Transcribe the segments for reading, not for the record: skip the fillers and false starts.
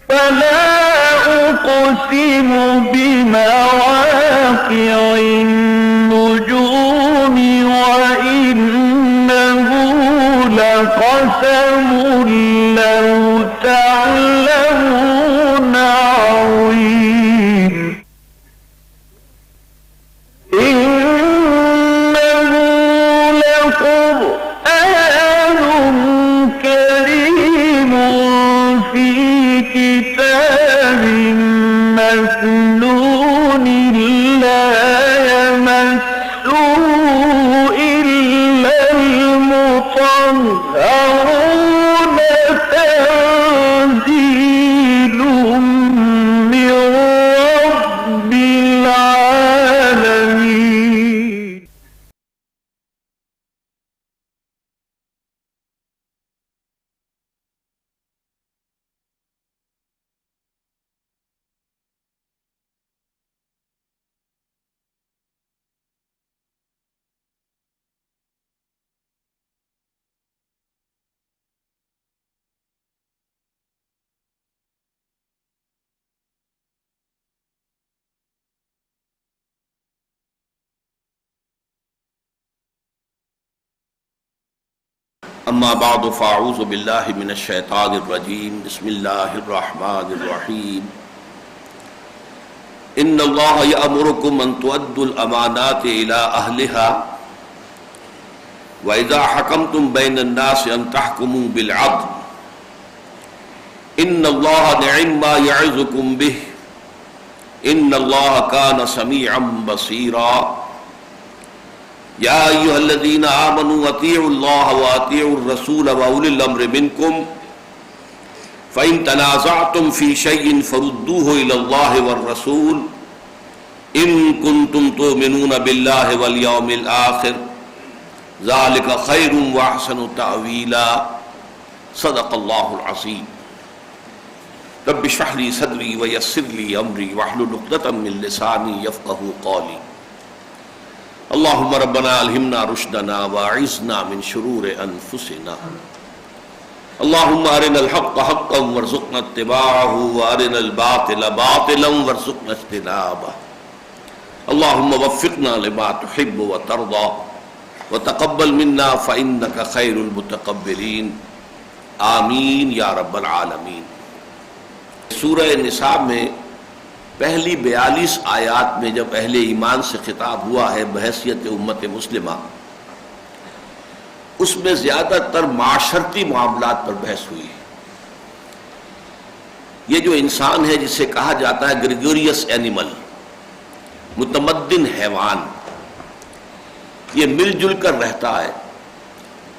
فلا أقسم بمواقع النجوم وإنه لقسم لو تعلمون عظيم إنه لقرآن كريم في كتاب مكنون لا يمسه إلا المطهرون تنزيل من رب العالمين. اما بعد فاعوذ باللہ من الشیطان الرجیم بسم اللہ الرحمن الرحیم ان اللہ یأمرکم ان تؤدوا الامانات الى اہلها واذا حکمتم بین الناس ان تحکموا بالعدل ان اللہ نعم ما یعظکم به ان اللہ کان سمیعا بصیرا یا ایھا الذین آمنوا اطیعوا اللہ واطیعوا الرسول واولی الامر منکم فإن تنازعتم في شيء فردوه إلى الله والرسول إن كنتم تؤمنون بالله واليوم الآخر ذلك خير وأحسن تأويلا صدق الله العظيم رب اشرح لي صدري ويسر لي أمري واحلل عقدة من لساني يفقهوا قولي اللهم ربنا الہمنا رشدنا واعذنا من شرور انفسنا اللهم ارنا الحق حقا وارزقنا اتباعه وارنا الباطل باطلا وارزقنا اجتنابه اللهم وفقنا لما تحب وترضى وتقبل منا فإنك خير المتقبلين آمین یا رب العالمین۔ سورہ نساء میں پہلی 42 آیات میں جب اہل ایمان سے خطاب ہوا ہے بحیثیت امت مسلمہ، اس میں زیادہ تر معاشرتی معاملات پر بحث ہوئی ہے۔ یہ جو انسان ہے جسے کہا جاتا ہے گریگوریس اینیمل، متمدن حیوان، یہ مل جل کر رہتا ہے،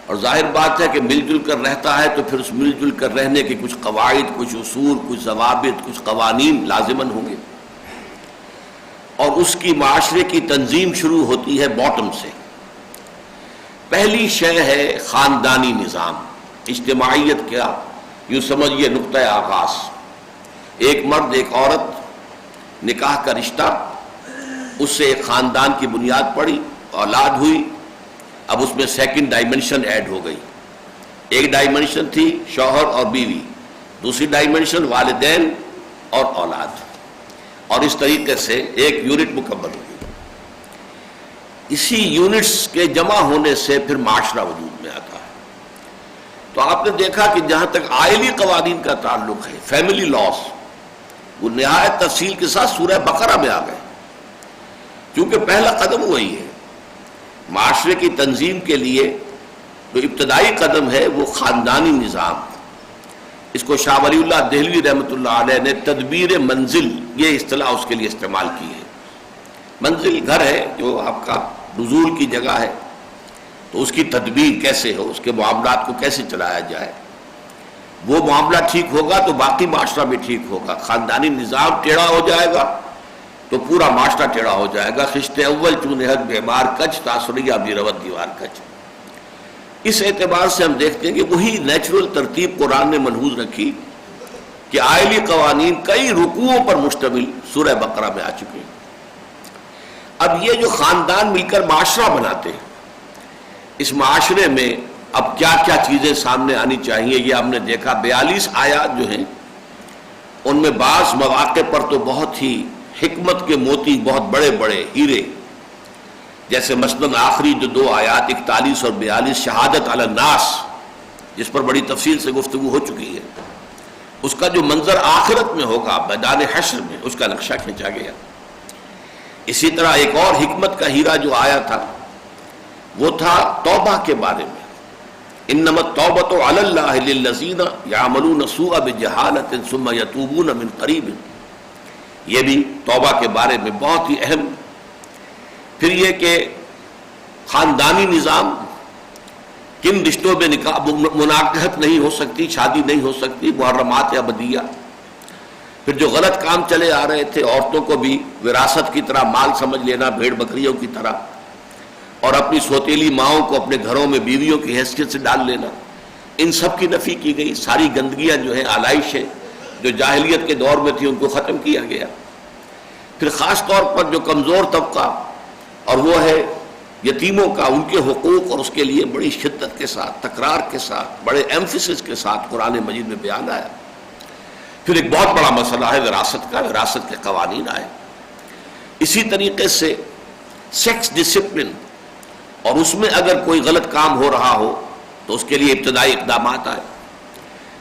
اور ظاہر بات ہے کہ مل جل کر رہتا ہے تو پھر اس مل جل کر رہنے کے کچھ قواعد، کچھ اصول، کچھ ضوابط، کچھ قوانین لازماً ہوں گے، اور اس کی معاشرے کی تنظیم شروع ہوتی ہے باٹم سے۔ پہلی شے ہے خاندانی نظام، اجتماعیت کا یوں سمجھیے نقطۂ آغاز۔ ایک مرد ایک عورت، نکاح کا رشتہ، اس سے ایک خاندان کی بنیاد پڑی، اولاد ہوئی، اب اس میں سیکنڈ ڈائمنشن ایڈ ہو گئی۔ ایک ڈائمنشن تھی شوہر اور بیوی، دوسری ڈائمنشن والدین اور اولاد، اور اس طریقے سے ایک یونٹ مکمل ہو گئی۔ اسی یونٹس کے جمع ہونے سے پھر معاشرہ وجود میں آتا ہے۔ تو آپ نے دیکھا کہ جہاں تک آئلی قوانین کا تعلق ہے، فیملی لاس، وہ نہایت تفصیل کے ساتھ سورہ بقرہ میں آ گئے، کیونکہ پہلا قدم وہی ہے۔ معاشرے کی تنظیم کے لیے جو ابتدائی قدم ہے وہ خاندانی نظام، اس کو شاہ ولی اللہ دہلوی رحمۃ اللہ علیہ نے تدبیر منزل، یہ اصطلاح اس کے لیے استعمال کی ہے۔ منزل گھر ہے جو آپ کا نزول کی جگہ ہے، تو اس کی تدبیر کیسے ہو، اس کے معاملات کو کیسے چلایا جائے، وہ معاملہ ٹھیک ہوگا تو باقی معاشرہ بھی ٹھیک ہوگا۔ خاندانی نظام ٹیڑھا ہو جائے گا تو پورا معاشرہ ٹیڑھا ہو جائے گا۔ خشت اول چون حد بیمار کچ تاثریہ بھی روت دیوار کچ۔ اس اعتبار سے ہم دیکھتے ہیں کہ وہی نیچرل ترتیب قرآن نے منحوس رکھی کہ آئلی قوانین کئی رکوعوں پر مشتمل سورہ بقرہ میں آ چکے ہیں۔ اب یہ جو خاندان مل کر معاشرہ بناتے ہیں، اس معاشرے میں اب کیا کیا چیزیں سامنے آنی چاہیے، یہ ہم نے دیکھا۔ 42 آیات جو ہیں ان میں بعض مواقع پر تو بہت ہی حکمت کے موتی، بہت بڑے بڑے ہیرے، جیسے مثلاً آخری جو 2 آیات 41 اور 42 شہادت علی الناس، جس پر بڑی تفصیل سے گفتگو ہو چکی ہے، اس کا جو منظر آخرت میں ہوگا میدان حشر میں، اس کا نقشہ کھینچا گیا۔ اسی طرح ایک اور حکمت کا ہیرا جو آیا تھا وہ تھا توبہ کے بارے میں، انما التوبۃ علی اللہ للذین یعملون السوء بجہالۃ ثم یتوبون من قریب، یہ بھی توبہ کے بارے میں بہت ہی اہم۔ پھر یہ کہ خاندانی نظام، کن رشتوں میں نکاح مناکحت نہیں ہو سکتی، شادی نہیں ہو سکتی، محرمات ابدیہ۔ پھر جو غلط کام چلے آ رہے تھے، عورتوں کو بھی وراثت کی طرح مال سمجھ لینا، بھیڑ بکریوں کی طرح، اور اپنی سوتیلی ماؤں کو اپنے گھروں میں بیویوں کی حیثیت سے ڈال لینا، ان سب کی نفی کی گئی۔ ساری گندگیاں جو ہیں، آلائشیں جو جاہلیت کے دور میں تھی، ان کو ختم کیا گیا۔ پھر خاص طور پر جو کمزور طبقہ، اور وہ ہے یتیموں کا، ان کے حقوق، اور اس کے لیے بڑی شدت کے ساتھ، تکرار کے ساتھ، بڑے ایمفیسس کے ساتھ قرآن مجید میں بیان آیا۔ پھر ایک بہت بڑا مسئلہ ہے وراثت کا، وراثت کے قوانین آئے۔ اسی طریقے سے سیکس ڈسپلن، اور اس میں اگر کوئی غلط کام ہو رہا ہو تو اس کے لیے ابتدائی اقدامات آئے۔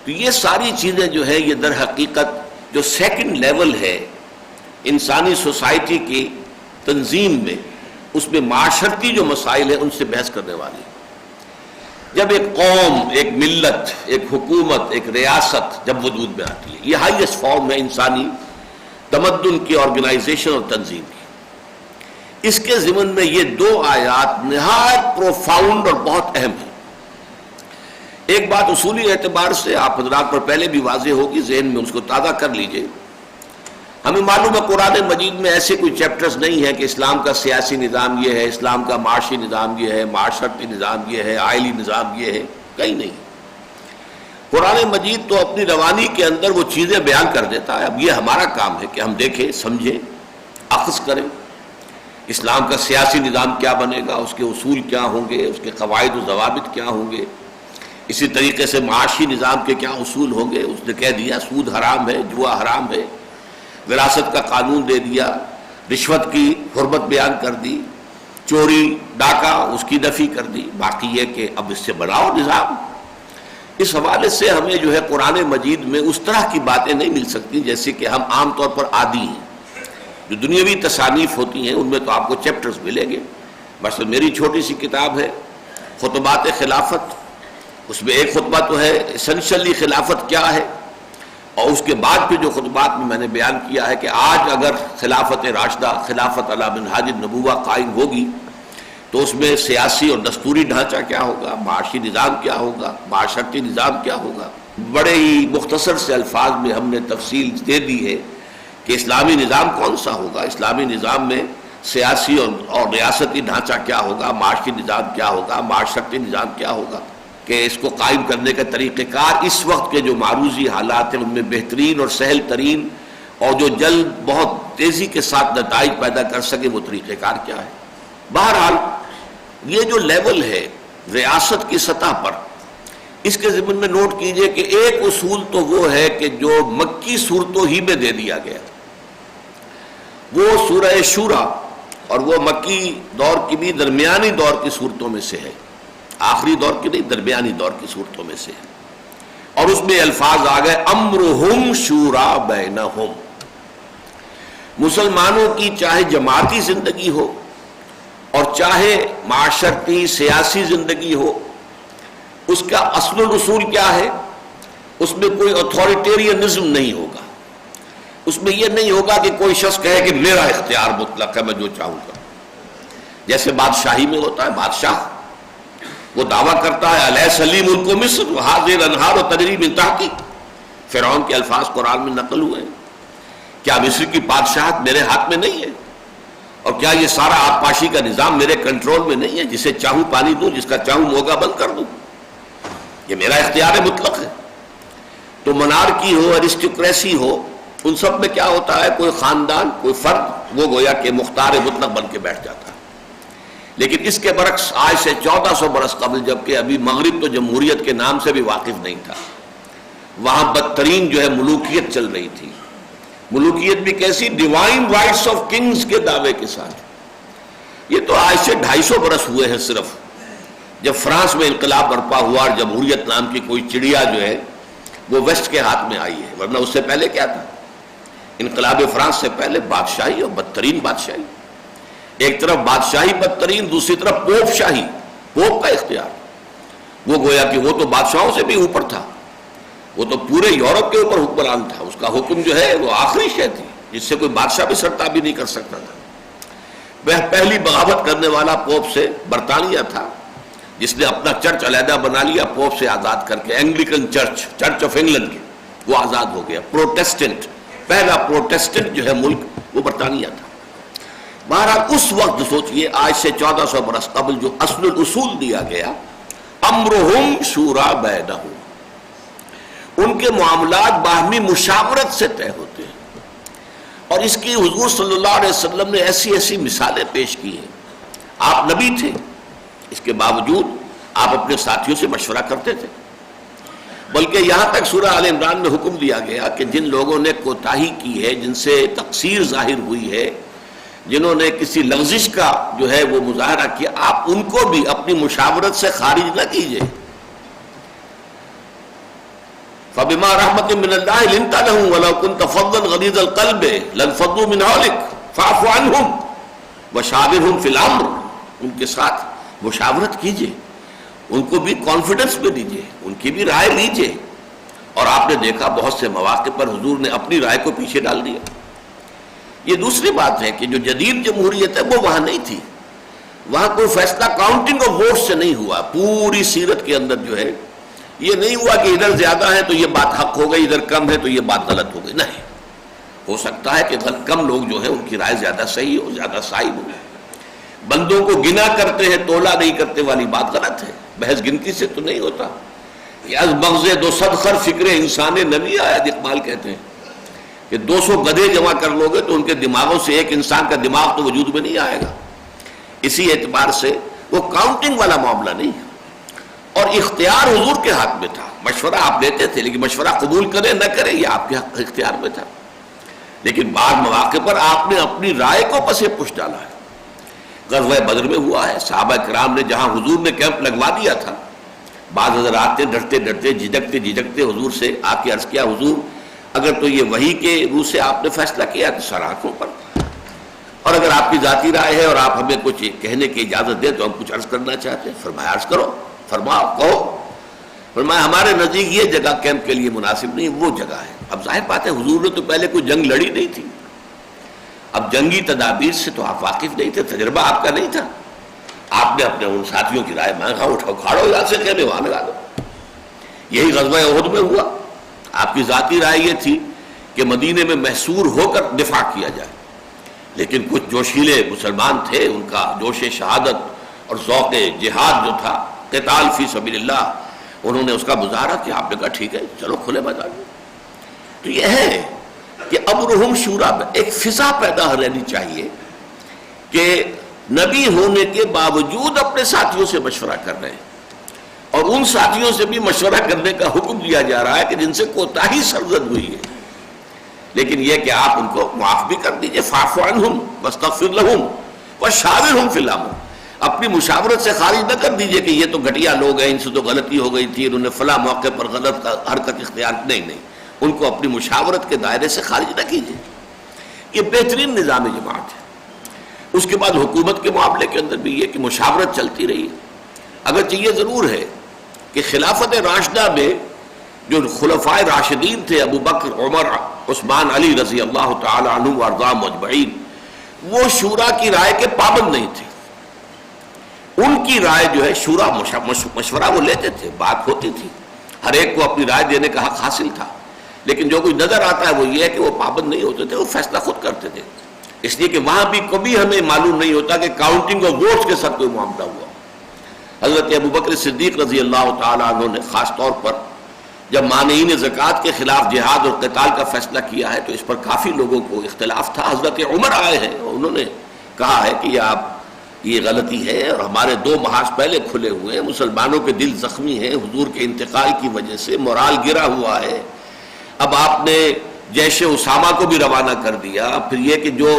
تو یہ ساری چیزیں جو ہے، یہ در حقیقت جو سیکنڈ لیول ہے انسانی سوسائٹی کی تنظیم میں، اس میں معاشرتی جو مسائل ہیں ان سے بحث کرنے والی۔ جب ایک قوم، ایک ملت، ایک حکومت، ایک ریاست جب وجود میں آتی ہے، یہ ہائیسٹ فارم ہے انسانی تمدن کی، آرگنائزیشن اور تنظیم کی۔ اس کے ضمن میں یہ 2 آیات نہایت پروفاؤنڈ اور بہت اہم ہیں۔ ایک بات اصولی اعتبار سے آپ حضرات پر پہلے بھی واضح ہوگی، ذہن میں اس کو تازہ کر لیجئے۔ ہمیں معلوم ہے قرآن مجید میں ایسے کوئی چیپٹرز نہیں ہیں کہ اسلام کا سیاسی نظام یہ ہے، اسلام کا معاشی نظام یہ ہے، معاشرتی نظام یہ ہے، آئلی نظام یہ ہے، کہیں نہیں۔ قرآن مجید تو اپنی روانی کے اندر وہ چیزیں بیان کر دیتا ہے۔ اب یہ ہمارا کام ہے کہ ہم دیکھیں، سمجھیں، اخذ کریں۔ اسلام کا سیاسی نظام کیا بنے گا، اس کے اصول کیا ہوں گے، اس کے قواعد و ضوابط کیا ہوں گے۔ اسی طریقے سے معاشی نظام کے کیا اصول ہوں گے۔ اس نے کہہ دیا سود حرام ہے، جوا حرام ہے، وراثت کا قانون دے دیا، رشوت کی حرمت بیان کر دی، چوری ڈاکہ اس کی نفی کر دی۔ باقی یہ کہ اب اس سے بناؤ نظام۔ اس حوالے سے ہمیں جو ہے قرآن مجید میں اس طرح کی باتیں نہیں مل سکتی جیسے کہ ہم عام طور پر عادی ہیں۔ جو دنیاوی تصانیف ہوتی ہیں ان میں تو آپ کو چیپٹرز ملیں گے۔ مثلا میری چھوٹی سی کتاب ہے خطبات خلافت، اس میں ایک خطبہ تو ہے اسینشلی خلافت کیا ہے، اور اس کے بعد پھر جو خطبات میں میں نے بیان کیا ہے کہ آج اگر خلافت راشدہ، خلافت علی منہاج النبوہ قائم ہوگی تو اس میں سیاسی اور دستوری ڈھانچہ کیا ہوگا، معاشی نظام کیا ہوگا، معاشرتی نظام کیا ہوگا۔ بڑے ہی مختصر سے الفاظ میں ہم نے تفصیل دے دی ہے کہ اسلامی نظام کون سا ہوگا، اسلامی نظام میں سیاسی اور ریاستی ڈھانچہ کیا ہوگا، معاشی نظام کیا ہوگا، معاشرتی نظام کیا ہوگا، کہ اس کو قائم کرنے کا طریقہ کار، اس وقت کے جو معروضی حالات ہیں ان میں بہترین اور سہل ترین اور جو جلد بہت تیزی کے ساتھ نتائج پیدا کر سکے وہ طریقہ کار کیا ہے۔ بہرحال یہ جو لیول ہے ریاست کی سطح پر، اس کے ضمن میں نوٹ کیجئے کہ ایک اصول تو وہ ہے کہ جو مکی صورتوں ہی میں دے دیا گیا، وہ سورہ شورا، اور وہ مکی دور کی بھی درمیانی دور کی صورتوں میں سے ہے، آخری دور کی نہیں، درمیانی دور کی صورتوں میں سے ہے۔ اور اس میں الفاظ آ گئے امرہم شورا بینہم۔ مسلمانوں کی چاہے جماعتی زندگی ہو اور چاہے معاشرتی سیاسی زندگی ہو، اس کا اصل اصول کیا ہے؟ اس میں کوئی اتھارٹیرینزم نہیں ہوگا۔ اس میں یہ نہیں ہوگا کہ کوئی شخص کہے کہ میرا اختیار مطلق ہے، میں جو چاہوں گا۔ جیسے بادشاہی میں ہوتا ہے، بادشاہ وہ دعویٰ کرتا ہے الیس لی ملک مصر وہذہ الانہار تجری من تحتی۔ فرعون کے الفاظ قرآن میں نقل ہوئے ہیں، کیا مصر کی بادشاہت میرے ہاتھ میں نہیں ہے؟ اور کیا یہ سارا آبپاشی کا نظام میرے کنٹرول میں نہیں ہے؟ جسے چاہوں پانی دوں، جس کا چاہوں موگا بند کر دوں، یہ میرا اختیار مطلق ہے۔ تو منارکی ہو، ایرسٹوکریسی ہو، ان سب میں کیا ہوتا ہے، کوئی خاندان، کوئی فرد، وہ گویا کہ مختار مطلق بن کے بیٹھ جاتا ہے۔ لیکن اس کے برعکس آج سے 1400 برس قبل، جبکہ ابھی مغرب تو جمہوریت کے نام سے بھی واقف نہیں تھا، وہاں بدترین جو ہے ملوکیت چل رہی تھی. ملوکیت بھی کیسی؟ ڈیوائن رائٹس آف کنگز کے دعوے کے ساتھ. یہ تو آج سے 250 برس ہوئے ہیں صرف، جب فرانس میں انقلاب برپا ہوا اور جمہوریت نام کی کوئی چڑیا جو ہے وہ ویسٹ کے ہاتھ میں آئی ہے. ورنہ اس سے پہلے کیا تھا؟ انقلاب فرانس سے پہلے بادشاہی اور بدترین بادشاہی. ایک طرف بادشاہی بدترین، دوسری طرف پوپ شاہی، پوپ کا اختیار. وہ گویا کہ وہ تو بادشاہوں سے بھی اوپر تھا، وہ تو پورے یورپ کے اوپر حکمران تھا. اس کا حکم جو ہے وہ آخری شے تھی جس سے کوئی بادشاہ بھی سرتابی نہیں کر سکتا تھا. وہ پہلی بغاوت کرنے والا پوپ سے برطانیہ تھا، جس نے اپنا چرچ علیحدہ بنا لیا پوپ سے آزاد کر کے. Anglican church, church of England کے، وہ آزاد ہو گیا. پروٹیسٹنٹ، پہلا پروٹیسٹنٹ جو ہے ملک وہ برطانیہ تھا. بہرحال اس وقت سوچئے آج سے 1400 برس قبل جو اصل الاصول دیا گیا، امرہم شورا بینہم، ان کے معاملات باہمی مشاورت سے طے ہوتے ہیں. اور اس کی حضور صلی اللہ علیہ وسلم نے ایسی ایسی مثالیں پیش کی ہیں. آپ نبی تھے، اس کے باوجود آپ اپنے ساتھیوں سے مشورہ کرتے تھے. بلکہ یہاں تک سورہ آل عمران میں حکم دیا گیا کہ جن لوگوں نے کوتاہی کی ہے، جن سے تقصیر ظاہر ہوئی ہے، جنہوں نے کسی لغزش کا جو ہے وہ مظاہرہ کیا، آپ ان کو بھی اپنی مشاورت سے خارج نہ کیجیے. فَبِمَا رَحْمَةٍ مِّنَ اللَّهِ لِنْتَ لَهُمْ وَلَوْ كُنْتَ فَظًّا غَلِيظَ الْقَلْبِ لَانفَضُّوا مِنْ حَوْلِكَ فَاعْفُ عَنْهُمْ وَشَاوِرْهُمْ فِي الْأَمْرِ، ان کے ساتھ مشاورت کیجیے، ان کو بھی کانفیڈنس میں دیجیے، ان کی بھی رائے لیجیے. اور آپ نے دیکھا بہت سے مواقع پر حضور نے اپنی رائے کو پیچھے ڈال دیا. یہ دوسری بات ہے کہ جو جدید جمہوریت ہے وہ وہاں نہیں تھی. وہاں کوئی فیصلہ کاؤنٹنگ آف ووٹ سے نہیں ہوا. پوری سیرت کے اندر جو ہے یہ نہیں ہوا کہ ادھر زیادہ ہے تو یہ بات حق ہو گئی، ادھر کم ہے تو یہ بات غلط ہو گئی. نہیں، ہو سکتا ہے کہ کم لوگ جو ہیں ان کی رائے زیادہ صحیح ہو، زیادہ صائب ہو. بندوں کو گنا کرتے ہیں، تولا نہیں کرتے والی بات غلط ہے. بحث گنتی سے تو نہیں ہوتا. از مغز دو صد خر فکر انسان نبی آیا، اقبال کہتے ہیں کہ 200 گدھے جمع کر لو گے تو ان کے دماغوں سے ایک انسان کا دماغ تو وجود میں نہیں آئے گا. اسی اعتبار سے وہ کاؤنٹنگ والا معاملہ نہیں. اور اختیار حضور کے ہاتھ میں تھا. مشورہ آپ لیتے تھے، لیکن مشورہ قبول کرے نہ کرے یہ آپ کے اختیار میں تھا. لیکن بعض مواقع پر آپ نے اپنی رائے کو پس پش ڈالا ہے. غزوہ بدر میں ہوا ہے، صحابہ کرام نے جہاں حضور نے کیمپ لگوا دیا تھا، بعض حضرات نے ڈرتے ڈرتے جھجکتے حضور سے آ کے عرض کیا، حضور اگر تو یہ وحی کے روح سے آپ نے فیصلہ کیا تو سر آنکھوں پر، اور اگر آپ کی ذاتی رائے ہے اور آپ ہمیں کچھ کہنے کی اجازت دیں تو ہم کچھ عرض کرنا چاہتے ہیں. فرمایا عرض کرو، فرماؤ کہو. فرمایا ہمارے نزدیک یہ جگہ کیمپ کے لیے مناسب نہیں، وہ جگہ ہے. اب ظاہر بات ہے حضور نے تو پہلے کوئی جنگ لڑی نہیں تھی. اب جنگی تدابیر سے تو آپ واقف نہیں تھے، تجربہ آپ کا نہیں تھا. آپ نے اپنے ان ساتھیوں کی رائے مانگا، اٹھاؤ کھاڑو یہاں سے کہنے وہاں لگا دو. یہی غزوہ احد میں ہوا. آپ کی ذاتی رائے یہ تھی کہ مدینے میں محصور ہو کر دفاع کیا جائے، لیکن کچھ جوشیلے مسلمان تھے، ان کا جوش شہادت اور ذوق جہاد جو تھا، قتال فی سبیل اللہ، انہوں نے اس کا مظاہرہ کیا. آپ نے کہا ٹھیک ہے چلو کھلے میدان میں. تو یہ ہے کہ امرہم شورا، ایک فضا پیدا رہنی چاہیے کہ نبی ہونے کے باوجود اپنے ساتھیوں سے مشورہ کر رہے ہیں، اور ان ساتھیوں سے بھی مشورہ کرنے کا حکم دیا جا رہا ہے کہ جن سے کوتاہی سرزد ہوئی ہے. لیکن یہ کہ آپ ان کو معاف بھی کر دیجئے. فاعف عنہم واستغفر لہم وشاورہم فی الامر. اپنی مشاورت سے خارج نہ کر دیجئے کہ یہ تو گھٹیا لوگ ہیں، ان سے تو غلطی ہو گئی تھی، انہوں نے فلاں موقع پر غلط حرکت اختیار. نہیں، ان کو اپنی مشاورت کے دائرے سے خارج نہ کیجئے. یہ بہترین نظام جماعت ہے. اس کے بعد حکومت کے معاملے کے اندر بھی یہ کہ مشاورت چلتی رہی. اگرچہ یہ ضرور ہے کہ خلافت راشدہ میں جو خلفائے راشدین تھے، ابو بکر، عمر، عثمان، علی رضی اللہ تعالی عنہ وارضاہم اجمعین، وہ شورا کی رائے کے پابند نہیں تھے. ان کی رائے جو ہے شورا مشورہ وہ لیتے تھے، بات ہوتی تھی، ہر ایک کو اپنی رائے دینے کا حق حاصل تھا. لیکن جو کچھ نظر آتا ہے وہ یہ ہے کہ وہ پابند نہیں ہوتے تھے، وہ فیصلہ خود کرتے تھے. اس لیے کہ وہاں بھی کبھی ہمیں معلوم نہیں ہوتا کہ کاؤنٹنگ آف ووٹس کے ساتھ کوئی معاملہ ہوا. حضرت ابو بکر صدیق رضی اللہ تعالیٰ عنہ نے خاص طور پر جب مانعین زکوٰۃ کے خلاف جہاد اور قتال کا فیصلہ کیا ہے تو اس پر کافی لوگوں کو اختلاف تھا. حضرت عمر آئے ہیں، انہوں نے کہا ہے کہ یہ آپ یہ غلطی ہے، اور ہمارے 2 محاذ پہلے کھلے ہوئے ہیں، مسلمانوں کے دل زخمی ہیں حضور کے انتقال کی وجہ سے، مورال گرا ہوا ہے۔ اب آپ نے جیش اسامہ کو بھی روانہ کر دیا، پھر یہ کہ جو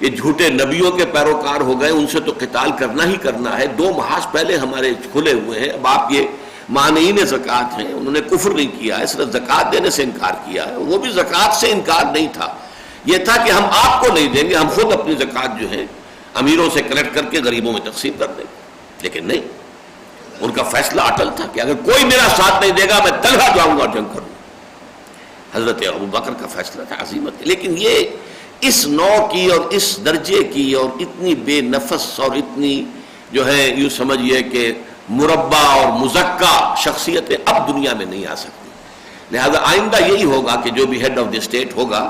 یہ جھوٹے نبیوں کے پیروکار ہو گئے ان سے تو قتال کرنا ہی کرنا ہے۔ 2 محاذ پہلے ہمارے کھلے ہوئے ہیں۔ اب آپ یہ مانعین زکوٰۃ ہیں، انہوں نے کفر نہیں کیا ہے، صرف زکوٰۃ دینے سے انکار کیا ہے۔ وہ بھی زکوٰۃ سے انکار نہیں تھا، یہ تھا کہ ہم آپ کو نہیں دیں گے، ہم خود اپنی زکوٰۃ جو ہے امیروں سے کلیکٹ کر کے غریبوں میں تقسیم کر دیں گے۔ لیکن نہیں، ان کا فیصلہ اٹل تھا کہ اگر کوئی میرا ساتھ نہیں دے گا میں تنہا جاؤں گا اور جنگ کروں گا۔ حضرت ابوبکر کا فیصلہ تھا عزیمت۔ لیکن یہ اس نوع کی اور اس درجے کی اور اتنی بے نفس اور اتنی جو ہے یوں سمجھیے کہ مربع اور مزکہ شخصیتیں اب دنیا میں نہیں آ سکتی۔ لہذا آئندہ یہی ہوگا کہ جو بھی ہیڈ آف دی اسٹیٹ ہوگا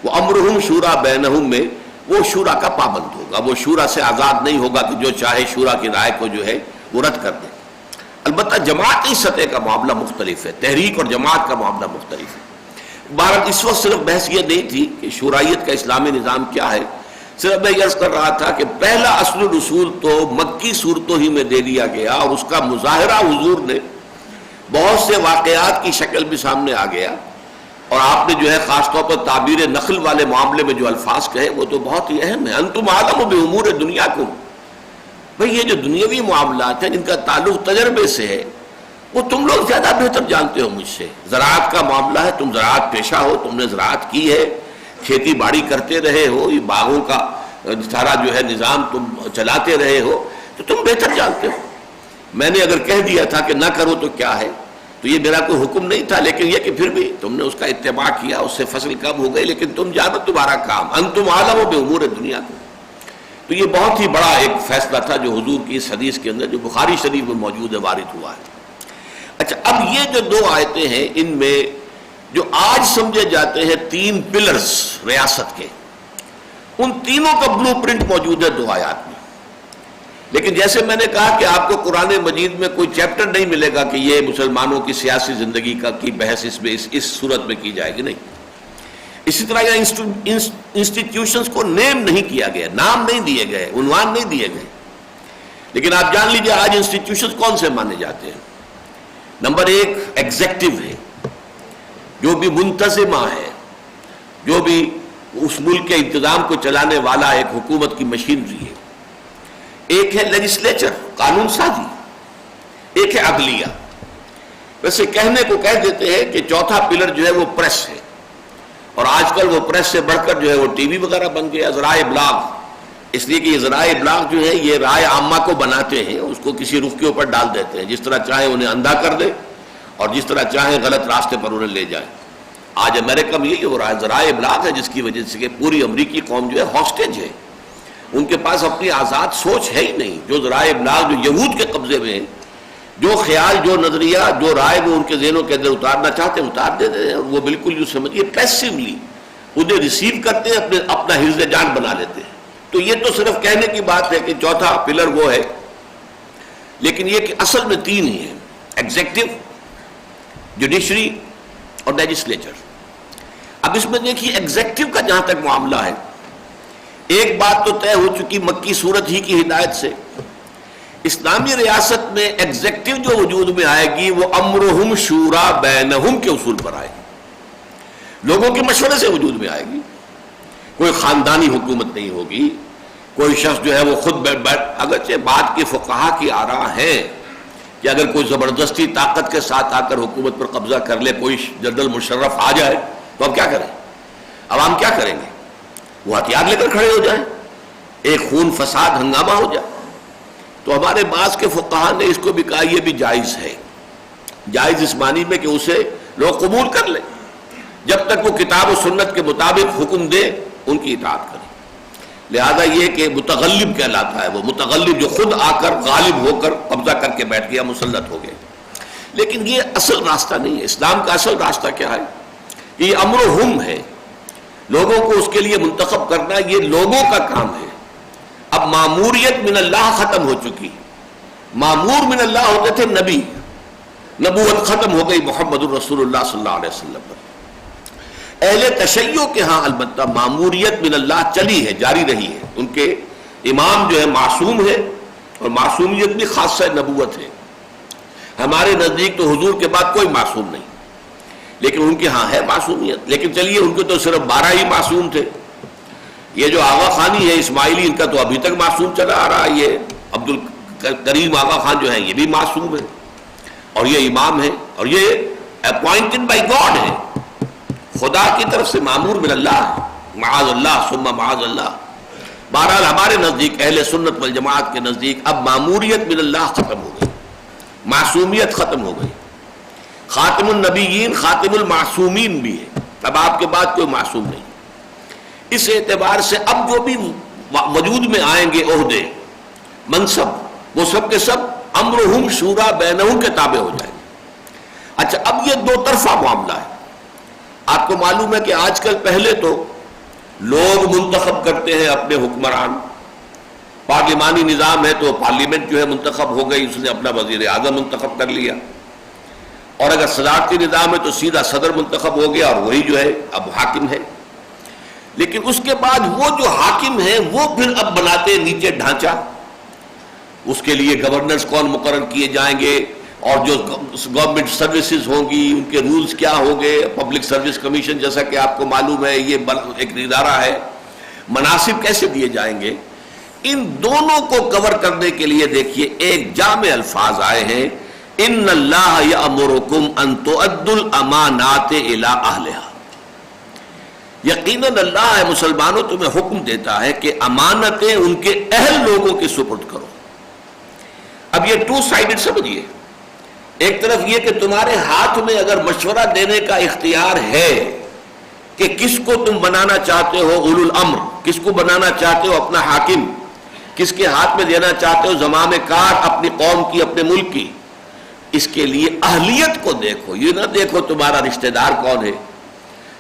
وہ امرہم شورا بینہم میں وہ شورا کا پابند ہوگا، وہ شورا سے آزاد نہیں ہوگا کہ جو چاہے شورا کی رائے کو جو ہے وہ رد کر دے۔ البتہ جماعتی سطح کا معاملہ مختلف ہے، تحریک اور جماعت کا معاملہ مختلف ہے۔ بہرحال اس وقت صرف بحث یہ نہیں تھی کہ شورائیت کا اسلامی نظام کیا ہے، صرف میں یہ عرض کر رہا تھا کہ پہلا اصل رسول تو مکی صورتوں ہی میں دے دیا گیا، اور اس کا مظاہرہ حضور نے بہت سے واقعات کی شکل بھی سامنے آ گیا، اور آپ نے جو ہے خاص طور پر تعبیر نخل والے معاملے میں جو الفاظ کہے وہ تو بہت ہی اہم ہے۔ انتم عالم بامور دنیاکم، بھئی یہ جو دنیاوی معاملات ہیں جن کا تعلق تجربے سے ہے وہ تم لوگ زیادہ بہتر جانتے ہو مجھ سے۔ زراعت کا معاملہ ہے، تم زراعت پیشہ ہو، تم نے زراعت کی ہے، کھیتی باڑی کرتے رہے ہو، یہ باغوں کا سارا جو ہے نظام تم چلاتے رہے ہو، تو تم بہتر جانتے ہو۔ میں نے اگر کہہ دیا تھا کہ نہ کرو تو کیا ہے، تو یہ میرا کوئی حکم نہیں تھا، لیکن یہ کہ پھر بھی تم نے اس کا اتباع کیا، اس سے فصل کم ہو گئی، لیکن تم جانو تمہارا کام، انتم عالم بامور دنیا کو۔ تو یہ بہت ہی بڑا ایک فیصلہ تھا جو حضور کی اس حدیث کے اندر جو بخاری شریف میں موجود ہے وارد ہوا ہے۔ اچھا، اب یہ جو 2 آیتیں ہیں ان میں جو آج سمجھے جاتے ہیں 3 پلرز ریاست کے، ان تینوں کا بلو پرنٹ موجود ہے 2 آیات میں۔ لیکن جیسے میں نے کہا کہ آپ کو قرآن مجید میں کوئی چیپٹر نہیں ملے گا کہ یہ مسلمانوں کی سیاسی زندگی کی بحث اس صورت میں کی جائے گی، نہیں۔ اسی طرح یہاں انسٹیٹیوشنز کو نیم نہیں کیا گیا، نام نہیں دیے گئے، عنوان نہیں دیے گئے۔ لیکن آپ جان لیجئے آج انسٹیٹیوشنز کون سے مانے جاتے ہیں۔ نمبر 1 ایگزیکٹو ہے، جو بھی منتظمہ ہے، جو بھی اس ملک کے انتظام کو چلانے والا ایک حکومت کی مشینری ہے۔ ایک ہے لیجسلیچر، قانون سازی، ایک ہے عدلیہ۔ ویسے کہنے کو کہہ دیتے ہیں کہ چوتھا پلر جو ہے وہ پریس ہے، اور آج کل وہ پریس سے بڑھ کر جو ہے وہ ٹی وی وغیرہ بن گیا، ذرائع ابلاغ، اس لیے کہ یہ ذرائع ابلاغ جو ہے یہ رائے عامہ کو بناتے ہیں، اس کو کسی رخ کے اوپر ڈال دیتے ہیں، جس طرح چاہے انہیں اندھا کر دے اور جس طرح چاہے غلط راستے پر انہیں لے جائیں۔ آج امریکہ میں یہی ہو رہا ہے، ذرائع ابلاغ ہے جس کی وجہ سے کہ پوری امریکی قوم جو ہے ہاسٹیج ہے، ان کے پاس اپنی آزاد سوچ ہے ہی نہیں۔ جو ذرائع ابلاغ جو یہود کے قبضے میں ہیں، جو خیال، جو نظریہ، جو رائے وہ ان کے ذہنوں کے اندر اتارنا چاہتے ہیں اتار دیتے ہیں، اور وہ بالکل یوں سمجھیے پیسیولی انہیں ریسیو کرتے ہیں، اپنا حفظ جان بنا لیتے ہیں۔ تو یہ تو صرف کہنے کی بات ہے کہ چوتھا پلر وہ ہے، لیکن یہ کہ اصل میں 3 ہی ہیں، ایگزیکٹو، جوڈیشری اور لیجسلیچر۔ اب اس میں دیکھیے ایگزیکٹو کا جہاں تک معاملہ ہے، ایک بات تو طے ہو چکی مکی صورت ہی کی ہدایت سے، اسلامی ریاست میں ایگزیکٹو جو وجود میں آئے گی وہ امرہم شورا بینہم کے اصول پر آئے گی، لوگوں کے مشورے سے وجود میں آئے گی۔ کوئی خاندانی حکومت نہیں ہوگی، کوئی شخص جو ہے وہ خود بیٹھ، اگرچہ بعد کے فقہا کی آراء ہے کہ اگر کوئی زبردستی طاقت کے ساتھ آ کر حکومت پر قبضہ کر لے، کوئی جنرل مشرف آ جائے تو اب کیا کریں، عوام کیا کریں گے؟ وہ ہتھیار لے کر کھڑے ہو جائیں، ایک خون فساد ہنگامہ ہو جائے۔ تو ہمارے بعض کے فقہا نے اس کو بھی کہا یہ بھی جائز ہے، جائز اس معنی میں کہ اسے لوگ قبول کر لیں، جب تک وہ کتاب و سنت کے مطابق حکم دے ان کی اطاعت کریں۔ لہذا یہ کہ متغلب کہلاتا ہے، وہ متغلب جو خود آ کر غالب ہو کر قبضہ کر کے بیٹھ گیا، مسلط ہو گئے۔ لیکن یہ اصل راستہ نہیں ہے۔ اسلام کا اصل راستہ کیا ہے؟ یہ امر و ہم ہے، لوگوں کو اس کے لیے منتخب کرنا، یہ لوگوں کا کام ہے۔ اب ماموریت من اللہ ختم ہو چکی، مامور من اللہ ہوتے تھے نبی، نبوت ختم ہو گئی محمد الرسول اللہ صلی اللہ علیہ وسلم پر۔ اہل تشیع کے ہاں البتہ ماموریت من اللہ چلی ہے، جاری رہی ہے، ان کے امام جو ہے معصوم ہے، اور معصومیت بھی خاصہ نبوت ہے. ہمارے نزدیک تو حضور کے بعد کوئی معصوم نہیں، لیکن ان کے ہاں ہے معصومیت. لیکن چلیے ان کے تو صرف 12 ہی معصوم تھے. یہ جو آغا خانی ہے اسماعیلی، ان کا تو ابھی تک معصوم چلا آ رہا ہے. یہ عبد الکریم آغا خان جو ہے یہ بھی معصوم ہے، اور یہ امام ہے، اور یہ اپوائنٹڈ بائی گاڈ ہے، خدا کی طرف سے مامور من اللہ ہے. معاذ اللہ ثم معاذ اللہ. بہرحال ہمارے نزدیک اہل سنت والجماعت کے نزدیک اب ماموریت من اللہ ختم ہو گئی، معصومیت ختم ہو گئی. خاتم النبیین خاتم المعصومین بھی ہے، اب آپ کے بعد کوئی معصوم نہیں. اس اعتبار سے اب جو بھی وجود میں آئیں گے عہدے منصب، وہ سب کے سب امرہم شورا بینہم کے تابع ہو جائیں گے. اچھا اب یہ دو طرفہ معاملہ ہے. آپ کو معلوم ہے کہ آج کل پہلے تو لوگ منتخب کرتے ہیں اپنے حکمران. پارلیمانی نظام ہے تو پارلیمنٹ جو ہے منتخب ہو گئی، اس نے اپنا وزیر اعظم منتخب کر لیا. اور اگر صدارتی نظام ہے تو سیدھا صدر منتخب ہو گیا اور وہی جو ہے اب حاکم ہے. لیکن اس کے بعد وہ جو حاکم ہے وہ پھر اب بناتے ہیں نیچے ڈھانچہ. اس کے لیے گورنرز کون مقرر کیے جائیں گے، اور جو گورنمنٹ سروسز ہوں گی ان کے رولز کیا ہوں گے. پبلک سروس کمیشن جیسا کہ آپ کو معلوم ہے یہ ایک ادارہ ہے. مناصب کیسے دیے جائیں گے، ان دونوں کو کور کرنے کے لیے دیکھیے ایک جامع الفاظ آئے ہیں، ان اللہ یأمرکم ان تؤدوا الامانات الی اہلہا. یقیناً اللہ ہے مسلمانوں تمہیں حکم دیتا ہے کہ امانتیں ان کے اہل لوگوں کے سپرد کرو. اب یہ ٹو سائیڈڈ سمجھیے. ایک طرف یہ کہ تمہارے ہاتھ میں اگر مشورہ دینے کا اختیار ہے کہ کس کو تم بنانا چاہتے ہو اولو الامر، کس کو بنانا چاہتے ہو اپنا حاکم، کس کے ہاتھ میں دینا چاہتے ہو زمام کار اپنی قوم کی اپنے ملک کی، اس کے لیے اہلیت کو دیکھو. یہ نہ دیکھو تمہارا رشتہ دار کون ہے،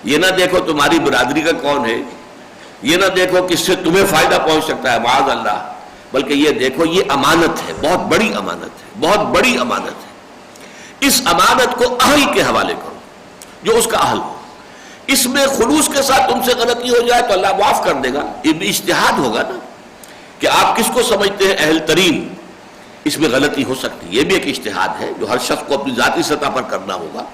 یہ نہ دیکھو تمہاری برادری کا کون ہے، یہ نہ دیکھو کس سے تمہیں فائدہ پہنچ سکتا ہے معاذ اللہ، بلکہ یہ دیکھو یہ امانت ہے، بہت بڑی امانت ہے، بہت بڑی امانت ہے. اس امانت کو اہل کے حوالے کرو جو اس کا اہل ہو. اس میں خلوص کے ساتھ تم سے غلطی ہو جائے تو اللہ معاف کر دے گا. یہ بھی اجتہاد ہوگا نا کہ آپ کس کو سمجھتے ہیں اہل ترین، اس میں غلطی ہو سکتی ہے. یہ بھی ایک اجتہاد ہے جو ہر شخص کو اپنی ذاتی سطح پر کرنا ہوگا.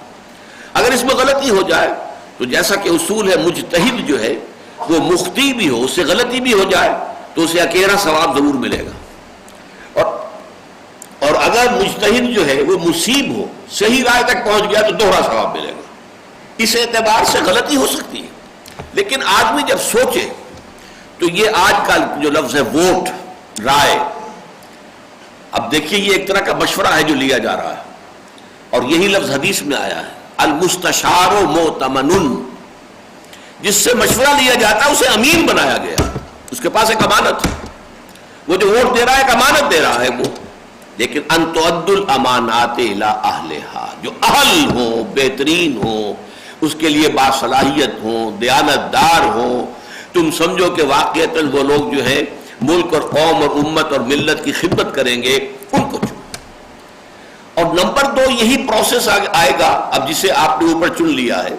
اگر اس میں غلطی ہو جائے تو جیسا کہ اصول ہے مجتہد جو ہے وہ مخطی بھی ہو، اس سے غلطی بھی ہو جائے تو اسے اکیلا ثواب ضرور ملے گا. اور اگر مجتہد جو ہے وہ مصیب ہو، صحیح رائے تک پہنچ گیا تو دوہرا ثواب ملے گا. اس اعتبار سے غلطی ہو سکتی ہے. لیکن آدمی جب سوچے تو یہ آج کا جو لفظ ہے ووٹ، رائے، اب دیکھیے یہ ایک طرح کا مشورہ ہے جو لیا جا رہا ہے، اور یہی لفظ حدیث میں آیا ہے المستشار مؤتمن. جس سے مشورہ لیا جاتا ہے اسے امین بنایا گیا، اس کے پاس ایک امانت ہے. وہ جو ووٹ دے رہا ہے ایک امانت دے رہا ہے وہ. لیکن ان تؤدوا الامانات الی اہلہا، جو اہل ہو، بہترین ہو، اس کے لیے باصلاحیت ہوں، دیانت دار ہوں، تم سمجھو کہ واقعتاً وہ لوگ جو ہے ملک اور قوم اور امت اور ملت کی خدمت کریں گے، ان کو چنو. اور نمبر 2 یہی پروسیس آئے گا اب جسے آپ نے اوپر چن لیا ہے.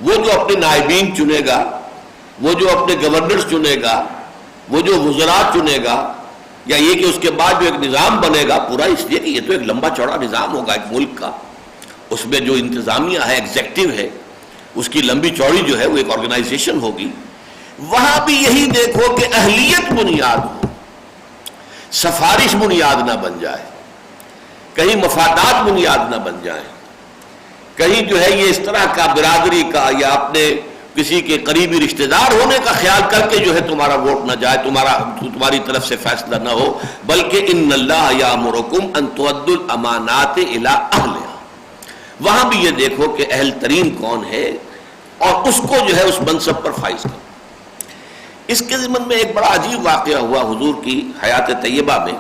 وہ جو اپنے نائبین چنے گا، وہ جو اپنے گورنرز چنے گا، وہ جو وزراء چنے گا، یا یہ کہ اس کے بعد جو ایک نظام بنے گا پورا، اس لیے کہ یہ تو ایک لمبا چوڑا نظام ہوگا ایک ملک کا. اس میں جو انتظامیہ ہے، ایگزیکٹو ہے، اس کی لمبی چوڑی جو ہے وہ ایک آرگنائزیشن ہوگی. وہاں بھی یہی دیکھو کہ اہلیت بنیاد ہو، سفارش بنیاد نہ بن جائے، کہیں مفادات بنیاد نہ بن جائیں، کہیں جو ہے یہ اس طرح کا برادری کا یا اپنے کسی کے قریبی رشتہ دار ہونے کا خیال کر کے جو ہے تمہارا ووٹ نہ جائے، تمہاری طرف سے فیصلہ نہ ہو، بلکہ ان اللہ یامرکم ان تؤدوا الامانات الی اہلہا. وہاں بھی یہ دیکھو کہ اہل ترین کون ہے اور اس کو جو ہے اس منصب پر فائز کرو. اس کے ضمن میں ایک بڑا عجیب واقعہ ہوا حضور کی حیات طیبہ میں.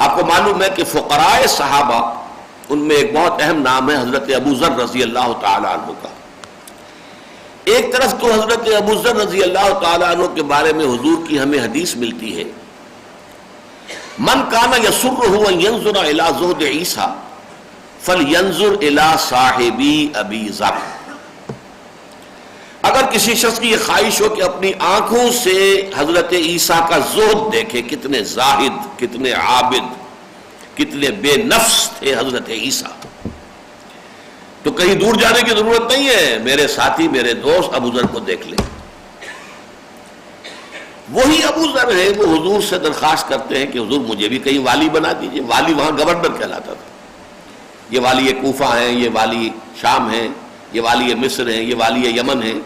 آپ کو معلوم ہے کہ فقراء صحابہ ان میں ایک بہت اہم نام ہے حضرت ابو ذر رضی اللہ تعالی عنہ کا. ایک طرف تو حضرت ابو ذر رضی اللہ تعالی عنہ کے بارے میں حضور کی ہمیں حدیث ملتی ہے، من کان یسرہ ان ینظر الی زہد عیسیٰ فلینظر الی صاحبی ابی ذر. اگر اگر کسی شخص کی یہ خواہش ہو کہ اپنی آنکھوں سے حضرت عیسیٰ کا زہد دیکھے، کتنے زاہد، کتنے عابد، کتنے بے نفس تھے حضرت عیسیٰ، تو کہیں دور جانے کی ضرورت نہیں ہے، میرے ساتھی، میرے دوست ابو ذر کو دیکھ لیں۔ وہی ابو ذر ہے، وہ حضور سے درخواست کرتے ہیں کہ حضور مجھے بھی کہیں والی بنا دیجئے۔ والی وہاں گورنر کہلاتا تھا، یہ والی کوفہ ہیں، یہ والی شام ہیں، یہ والی مصر ہیں، یہ والی یمن ہیں،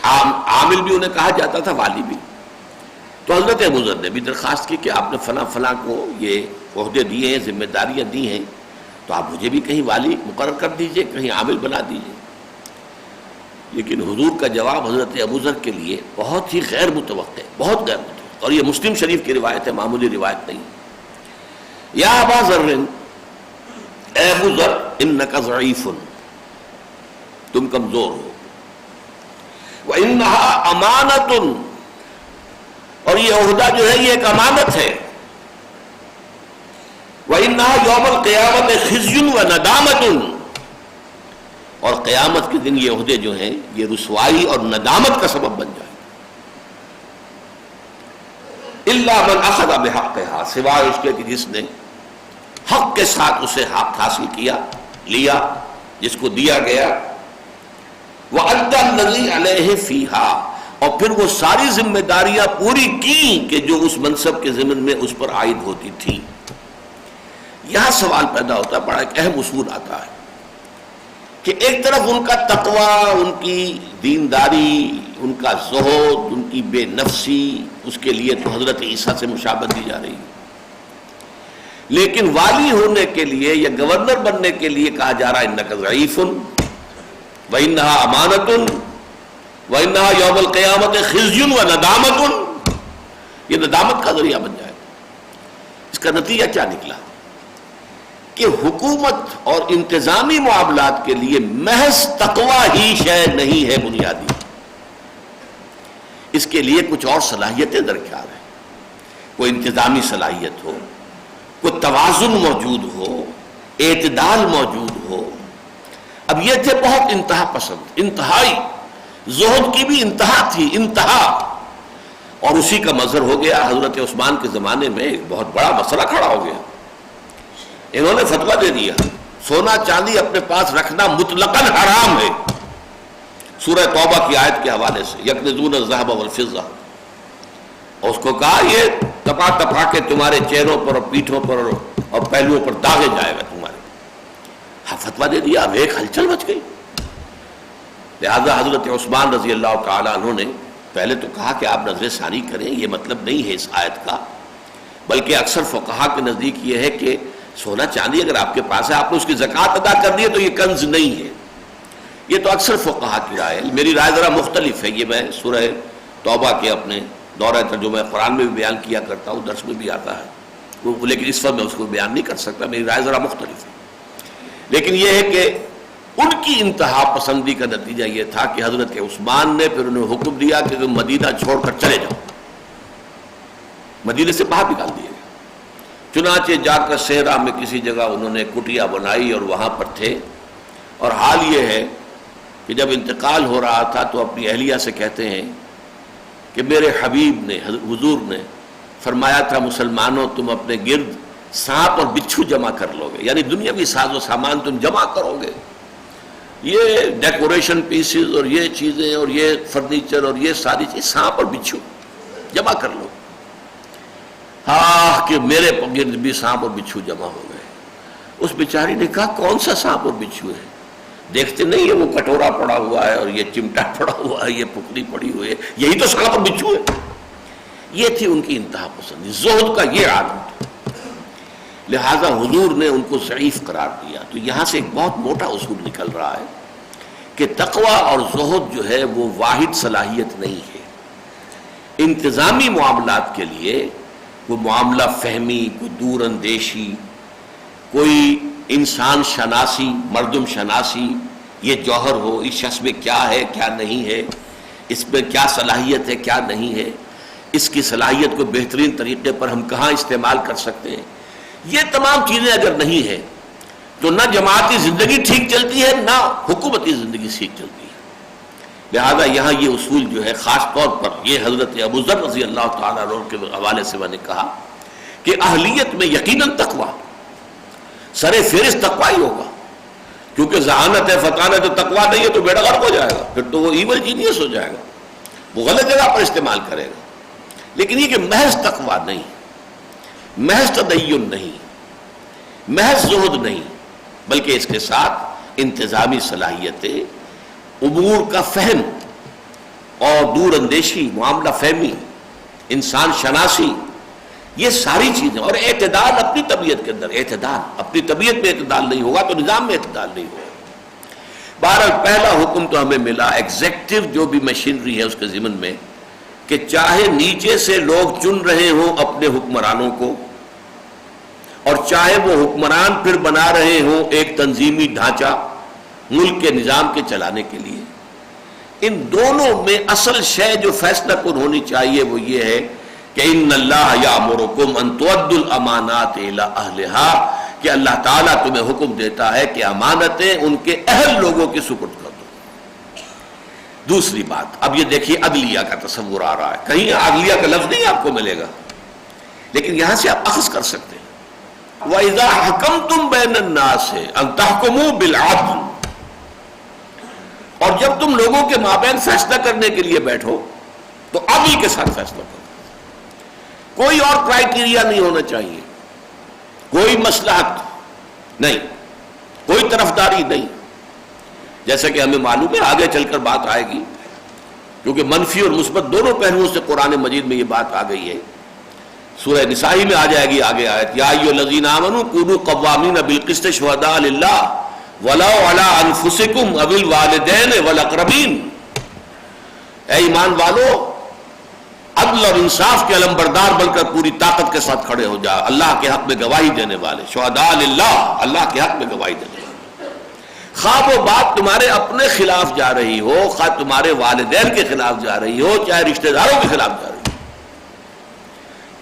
عامل بھی انہیں کہا جاتا تھا، والی بھی۔ تو حضرت ابو ذر نے بھی درخواست کی کہ آپ نے فلاں فلاں کو یہ عہدے دیے ہیں، ذمہ داریاں دی ہیں، تو آپ مجھے بھی کہیں والی مقرر کر دیجئے، کہیں عامل بنا دیجئے۔ لیکن حضور کا جواب حضرت ابو ذر کے لیے بہت ہی غیر متوقع، بہت غیر متوقع، اور یہ مسلم شریف کی روایت ہے، معمولی روایت نہیں۔ یا ابا ذر، اے ابو ذر، انک ضعیف، تم کمزور ہو، وَإِنَّهَا أَمَانَةٌ، اور یہ عہدہ جو ہے یہ ایک امانت ہے، وَإِنَّهَا يَوْمَ الْقِيَامَةِ خِزْيٌ وَنَدَامَةٌ، اور قیامت کے دن یہ عہدے جو ہیں یہ رسوائی اور ندامت کا سبب بن جائے، إِلَّا مَنْ أَخَذَ بِحَقِّهَا، سوائے اس کے کہ جس نے حق کے ساتھ اسے حق حاصل کیا، لیا، جس کو دیا گیا، وَأَدَّى الَّذِي عَلَيْهِ فِيهَا، اور پھر وہ ساری ذمہ داریاں پوری کی کہ جو اس منصب کے ضمن میں اس پر عائد ہوتی تھی۔ یہاں سوال پیدا ہوتا ہے، بڑا ایک اہم اصول آتا ہے کہ ایک طرف ان کا تقوی، ان کی دینداری، ان کا زہد، ان کی بے نفسی، اس کے لیے تو حضرت عیسیٰ سے مشابہت دی جا رہی ہے، لیکن والی ہونے کے لیے یا گورنر بننے کے لیے کہا جا رہا ہے انک ضعیف، وَإِنَّهَا أَمَانَةٌ وَإِنَّهَا يَوْمَ الْقِيَامَةِ خِزْيٌ وَنَدَامَةٌ، یہ ندامت کا ذریعہ بن جائے۔ اس کا نتیجہ کیا نکلا کہ حکومت اور انتظامی معاملات کے لیے محض تقوی ہی شے نہیں ہے بنیادی، اس کے لیے کچھ اور صلاحیتیں درکار ہیں، کوئی انتظامی صلاحیت ہو، کوئی توازن موجود ہو، اعتدال موجود ہو۔ اب یہ تھے بہت انتہا پسند، انتہائی، زہد کی بھی انتہا تھی، انتہا، اور اسی کا مظہر ہو گیا حضرت عثمان کے زمانے میں ایک بہت بڑا مسئلہ کھڑا ہو گیا۔ انہوں نے فتویٰ دے دیا سونا چاندی اپنے پاس رکھنا مطلقاً حرام ہے، سورہ توبہ کی آیت کے حوالے سے، یکنزون الذھب والفضہ، اور اس کو کہا یہ ٹپا ٹپا کے تمہارے چہروں پر اور پیٹھوں پر اور پہلوؤں پر داغے جائے گا تمہارے۔ فتویٰ دے دیا، اب ایک ہلچل مچ گئی۔ لہذا حضرت عثمان رضی اللہ تعالیٰ عنہ نے پہلے تو کہا کہ آپ نظر ثانی کریں، یہ مطلب نہیں ہے اس آیت کا، بلکہ اکثر فقہا کے نزدیک یہ ہے کہ سونا چاندی اگر آپ کے پاس ہے، آپ نے اس کی زکوٰۃ ادا کر دی ہے تو یہ کنز نہیں ہے۔ یہ تو اکثر فقہا کی رائے ہے، میری رائے ذرا مختلف ہے، یہ میں سورہ توبہ کے اپنے دورہ ترجمہ قرآن میں بھی بیان کیا کرتا ہوں، درس میں بھی آتا ہے، لیکن اس وقت میں اس کو بیان نہیں کر سکتا، میری رائے ذرا مختلف ہے۔ لیکن یہ ہے کہ ان کی انتہا پسندی کا نتیجہ یہ تھا کہ حضرت عثمان نے پھر انہیں حکم دیا کہ تم مدینہ چھوڑ کر چلے جاؤ، مدینے سے باہر نکال دیے گئے۔ چنانچہ جا کر صحرا میں کسی جگہ انہوں نے کٹیا بنائی اور وہاں پر تھے، اور حال یہ ہے کہ جب انتقال ہو رہا تھا تو اپنی اہلیہ سے کہتے ہیں کہ میرے حبیب نے، حضور نے فرمایا تھا مسلمانوں تم اپنے گرد سانپ اور بچھو جمع کر لو گے، یعنی دنیاوی ساز و سامان تم جمع کرو گے، یہ ڈیکوریشن پیسز اور یہ چیزیں اور یہ فرنیچر اور یہ ساری چیز، سانپ اور بچھو جمع کر لو۔ ہاں کہ میرے گرد بھی سانپ اور بچھو جمع ہو گئے۔ اس بیچاری نے کہا کون سا سانپ اور بچھو ہے؟ دیکھتے نہیں ہے وہ کٹورا پڑا ہوا ہے اور یہ چمٹا پڑا ہوا ہے، یہ پکڑی پڑی ہوئی ہے، یہی تو سانپ اور بچھو ہے۔ یہ تھی ان کی انتہا پسندی، زہد کا یہ عالم تھا، لہذا حضور نے ان کو ضعیف قرار دیا۔ تو یہاں سے ایک بہت موٹا اصول نکل رہا ہے کہ تقوی اور زہد جو ہے وہ واحد صلاحیت نہیں ہے۔ انتظامی معاملات کے لیے کوئی معاملہ فہمی، کوئی دور اندیشی، کوئی انسان شناسی، مردم شناسی، یہ جوہر ہو، اس شخص میں کیا ہے کیا نہیں ہے، اس میں کیا صلاحیت ہے کیا نہیں ہے، اس کی صلاحیت کو بہترین طریقے پر ہم کہاں استعمال کر سکتے ہیں، یہ تمام چیزیں اگر نہیں ہیں تو نہ جماعتی زندگی ٹھیک چلتی ہے، نہ حکومتی زندگی ٹھیک چلتی ہے۔ لہذا یہاں یہ اصول جو ہے خاص طور پر یہ حضرت ابو ذر رضی اللہ تعالیٰ عنہ کے حوالے سے میں نے کہا کہ اہلیت میں یقیناً تقویٰ سر فہرست تقویٰ ہی ہوگا، کیونکہ ذہانت ہے فطانت ہے تقویٰ نہیں ہے تو بیڑا غرق ہو جائے گا، پھر تو وہ ایول جینیس ہو جائے گا، وہ غلط جگہ پر استعمال کرے گا۔ لیکن یہ کہ محض تقویٰ نہیں، محض تدین نہیں، محض زہد نہیں، بلکہ اس کے ساتھ انتظامی صلاحیتیں، امور کا فہم اور دور اندیشی، معاملہ فہمی، انسان شناسی، یہ ساری چیزیں، اور اعتدال اپنی طبیعت کے اندر، اعتدال اپنی طبیعت میں اعتدال نہیں ہوگا تو نظام میں اعتدال نہیں ہوگا۔ بہرحال پہلا حکم تو ہمیں ملا ایگزیکٹو جو بھی مشینری ہے اس کے ضمن میں، کہ چاہے نیچے سے لوگ چن رہے ہوں اپنے حکمرانوں کو، اور چاہے وہ حکمران پھر بنا رہے ہوں ایک تنظیمی ڈھانچہ ملک کے نظام کے چلانے کے لیے، ان دونوں میں اصل شے جو فیصلہ کن ہونی چاہیے وہ یہ ہے کہ ان اللہ یامرکم ان تؤدوا الامانات الی اہلھا، کہ اللہ تعالیٰ تمہیں حکم دیتا ہے کہ امانتیں ان کے اہل لوگوں کی سپرد کر دو۔ دوسری بات، اب یہ دیکھیے عدلیہ کا تصور آ رہا ہے، کہیں عدلیہ کا لفظ نہیں آپ کو ملے گا، لیکن یہاں سے آپ اخذ کر سکتے ہیں۔ وَإِذَا حَكَمْتُمْ بَيْنَ النَّاسِ أَن تَحْكُمُوا بِالْعَدْلِ، اور جب تم لوگوں کے مابین فیصلہ کرنے کے لیے بیٹھو تو عدل کے ساتھ فیصلہ کرو، کوئی اور کرائیٹیریا نہیں ہونا چاہیے، کوئی مصلحت نہیں، کوئی طرفداری نہیں، جیسا کہ ہمیں معلوم ہے آگے چل کر بات آئے گی، کیونکہ منفی اور مثبت دونوں پہلوؤں سے قرآن مجید میں یہ بات آ گئی ہے۔ سورہ نساء میں آ جائے گی آگے آیت، یا ایھا الذین آمنوا کونوا قوامین بالقسط شہداء للہ ولو علی انفسکم او الوالدین والاقربین، اے ایمان والو عدل اور انصاف کے علمبردار بن کر پوری طاقت کے ساتھ کھڑے ہو جا، اللہ کے حق میں گواہی دینے والے، شہداء للہ، اللہ کے حق میں گواہی دینے والے، خواہ وہ بات تمہارے اپنے خلاف جا رہی ہو، خواہ تمہارے والدین کے خلاف جا رہی ہو، چاہے رشتہ داروں کے خلاف جا رہی ہو۔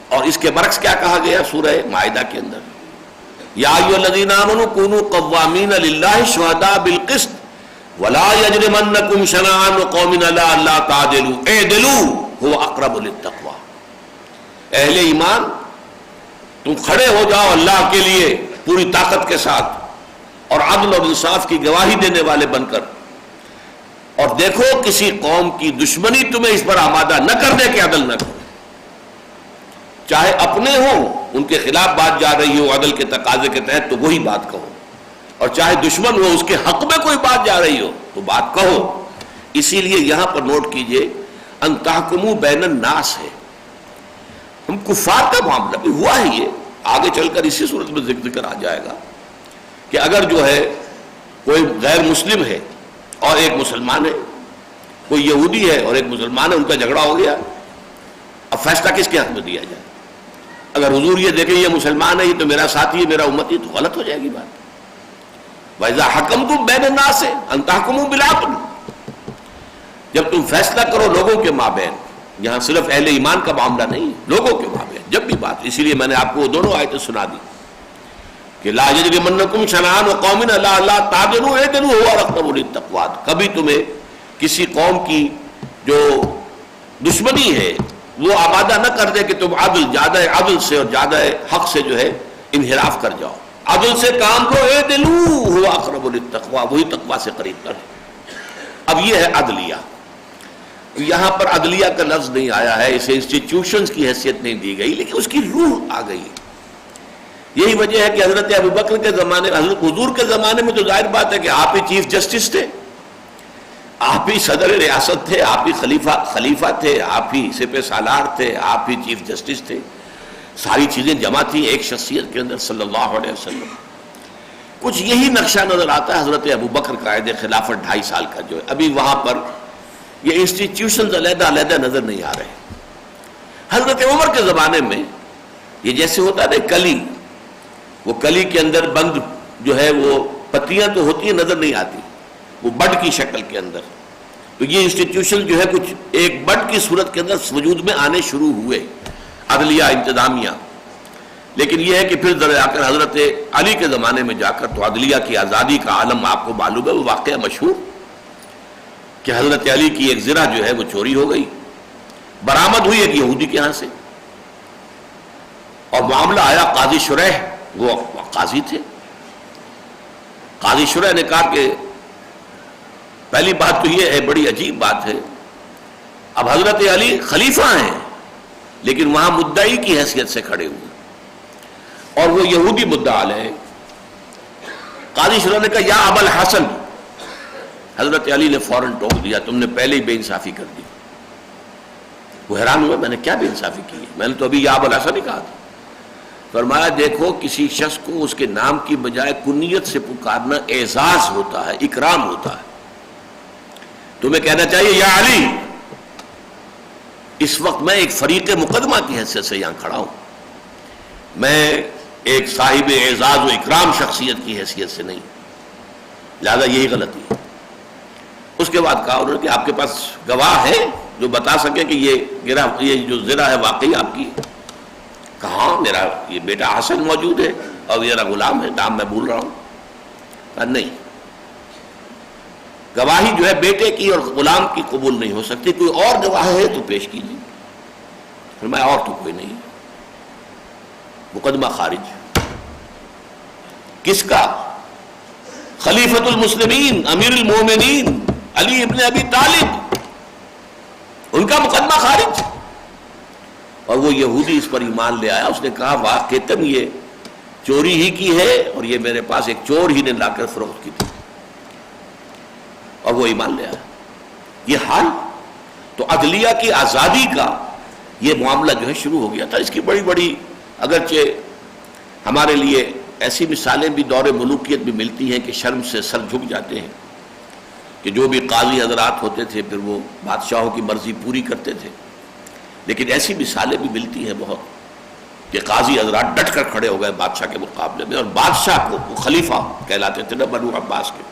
اور اس کے برعکس کیا کہا گیا سورہ مائدہ کے اندر، یا ایھا الذین آمنوا کونوا قوامین للہ شہداء بالقسط ولا یجرمنکم شنآن قوم علی الا تعدلوا اعدلوا هو اقرب للتقوی، اہل ایمان تم کھڑے ہو جاؤ اللہ کے لیے پوری طاقت کے ساتھ اور عدل اور انصاف کی گواہی دینے والے بن کر، اور دیکھو کسی قوم کی دشمنی تمہیں اس پر آمادہ نہ کرنے کے عدل نہ کرو، چاہے اپنے ہوں ان کے خلاف بات جا رہی ہو عدل کے تقاضے کے تحت تو وہی بات کہو، اور چاہے دشمن ہو اس کے حق میں کوئی بات جا رہی ہو تو بات کہو۔ اسی لیے یہاں پر نوٹ کیجئے ان تحکموا بین الناس ہے، ہم کفار کا معاملہ بھی ہوا ہے، یہ آگے چل کر اسی صورت میں ذکر آ جائے گا کہ اگر جو ہے کوئی غیر مسلم ہے اور ایک مسلمان ہے، کوئی یہودی ہے اور ایک مسلمان ہے، ان کا جھگڑا ہو گیا، اب فیصلہ کس کے حق میں دیا جائے؟ اگر حضور یہ دیکھیں یہ مسلمان ہے، یہ تو میرا ساتھی ہے، میرا امتی، تو غلط ہو جائے گی بات۔ وَإِذَا حَكَمْتُمْ بَيْنَ النَّاسِ أَن تَحْكُمُوا بِالْعَدْلِ، جب تم فیصلہ کرو لوگوں کے مابین، یہاں صرف اہل ایمان کا معاملہ نہیں، لوگوں کے مابین جب بھی بات، اسی لیے میں نے آپ کو وہ دونوں آیتیں سنا دی کہ لا یجرمنکم شنآن قوم علی الا تعدلوا اعدلوا هو اقرب للتقوی، کبھی تمہیں کسی قوم کی جو دشمنی ہے وہ آبادہ نہ کر دے کہ تم زیادہ عدل سے اور زیادہ حق سے جو ہے انحراف کر جاؤ، عدل سے کام لو، اعدلوا هو اقرب للتقوی، وہی تقوی سے قریب تر ہے۔ اب یہ ہے عدلیہ، یہاں پر عدلیہ کا لفظ نہیں آیا ہے، اسے انسٹیٹیوشنز کی حیثیت نہیں دی گئی، لیکن اس کی روح آ گئی ہے۔ یہی وجہ ہے کہ حضرت ابو بکر کے زمانے، حضرت حضور کے زمانے میں تو ظاہر بات ہے کہ آپ ہی چیف جسٹس تھے، آپ ہی صدر ریاست تھے، آپ ہی خلیفہ تھے، آپ ہی سپہ سالار تھے، آپ ہی چیف جسٹس تھے، ساری چیزیں جمع تھیں ایک شخصیت کے اندر صلی اللہ علیہ وسلم۔ کچھ یہی نقشہ نظر آتا ہے حضرت ابو بکر کا عہد خلافت 2.5 سال کا جو ہے، ابھی وہاں پر یہ انسٹیٹیوشنز علیحدہ نظر نہیں آ رہے۔ حضرت عمر کے زمانے میں یہ جیسے ہوتا ہے نا کلی، وہ کلی کے اندر بند جو ہے وہ پتیاں تو ہوتی ہیں نظر نہیں آتی، وہ بڈ کی شکل کے اندر، تو یہ انسٹیٹیوشن جو ہے کچھ ایک بڈ کی صورت کے اندر وجود میں آنے شروع ہوئے، عدلیہ، انتظامیہ۔ لیکن یہ ہے کہ پھر ذرا آ کر حضرت علی کے زمانے میں جا کر تو عدلیہ کی آزادی کا عالم آپ کو معلوم ہے، وہ واقعہ مشہور کہ حضرت علی کی ایک زرہ جو ہے وہ چوری ہو گئی، برآمد ہوئی ایک یہودی کے ہاں سے، اور معاملہ آیا قاضی شریح، وہ قاضی تھے۔ قاضی شریح نے کہا کہ پہلی بات تو یہ ہے، بڑی عجیب بات ہے، اب حضرت علی خلیفہ ہیں لیکن وہاں مدعی کی حیثیت سے کھڑے ہوئے اور وہ یہودی مدعا علیہ۔ قاضی شریح نے کہا یا ابا الحسن، حضرت علی نے فوراً ٹوک دیا تم نے پہلے ہی بے انصافی کر دی۔ وہ حیران ہوا، میں نے کیا بے انصافی کی ہے؟ میں نے تو ابھی یا ابا الحسن ہی کہا تھا۔ فرمایا دیکھو کسی شخص کو اس کے نام کی بجائے کنیت سے پکارنا اعزاز ہوتا ہے، اکرام ہوتا ہے، تمہیں کہنا چاہیے یا علی۔ اس وقت میں ایک فریق مقدمہ کی حیثیت سے یہاں کھڑا ہوں، میں ایک صاحب اعزاز و اکرام شخصیت کی حیثیت سے نہیں، لہذا یہی غلطی ہے۔ اس کے بعد کہا انہوں نے کہ آپ کے پاس گواہ ہے جو بتا سکے کہ یہ جو زرہ ہے واقعی آپ کی؟ کہاں میرا یہ بیٹا حسن موجود ہے اور میرا غلام ہے، نام میں بھول رہا ہوں۔ کہا نہیں، گواہی جو ہے بیٹے کی اور غلام کی قبول نہیں ہو سکتی، کوئی اور گواہ ہے تو پیش کیجیے۔ فرمایا اور تو کوئی نہیں، مقدمہ خارج۔ کس کا؟ خلیفۃ المسلمین امیر المومنین علی ابن ابی طالب، ان کا مقدمہ خارج۔ اور وہ یہودی اس پر ایمان لے آیا، اس نے کہا واقعتاً یہ چوری ہی کی ہے اور یہ میرے پاس ایک چور ہی نے لا کر فروخت کی تھی، اور وہ ایمان لے آیا۔ یہ حال تو عدلیہ کی آزادی کا یہ معاملہ جو ہے شروع ہو گیا تھا۔ اس کی بڑی بڑی اگرچہ ہمارے لیے ایسی مثالیں بھی دور ملوکیت بھی ملتی ہیں کہ شرم سے سر جھک جاتے ہیں کہ جو بھی قاضی حضرات ہوتے تھے پھر وہ بادشاہوں کی مرضی پوری کرتے تھے، لیکن ایسی مثالیں بھی ملتی ہیں بہت کہ قاضی حضرات ڈٹ کر کھڑے ہو گئے بادشاہ کے مقابلے میں، اور بادشاہ کو وہ خلیفہ کہلاتے تھے نا بنو عباس کے،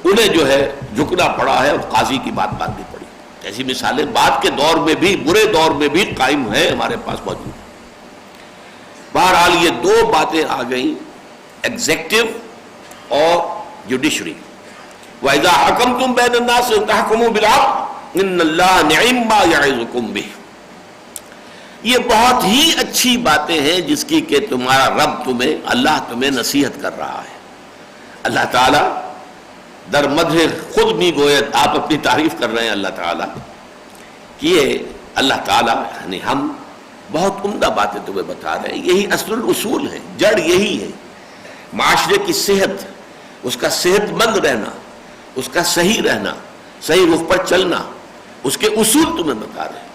انہیں جو ہے جھکنا پڑا ہے اور قاضی کی بات ماننی پڑی۔ ایسی مثالیں بعد کے دور میں بھی، برے دور میں بھی قائم ہیں، ہمارے پاس موجود ہیں۔ بہرحال یہ دو باتیں آ گئیں، ایگزیکٹو اور جوڈیشری۔ وَإِذَا حَكَمْتُمْ بَيْنَ النَّاسِ أَن تَحْكُمُوا بِالْعَدْلِ إِنَّ اللَّهَ نِعِمَّ مَا يَعِظُكُم بِهِ۔ یہ بہت ہی اچھی باتیں ہیں جس کی کہ تمہارا رب تمہیں، اللہ تمہیں نصیحت کر رہا ہے۔ اللہ تعالیٰ در مدح خود بھی گوید، آپ اپنی تعریف کر رہے ہیں اللہ تعالیٰ کہ یہ اللہ تعالیٰ یعنی ہم بہت عمدہ باتیں تمہیں بتا رہے ہیں، یہی اصل الاصول ہے، جڑ یہی ہے۔ معاشرے کی صحت، اس کا صحت مند رہنا، اس کا صحیح رہنا، صحیح رخ پر چلنا، اس کے اصول تمہیں بتا رہے ہیں۔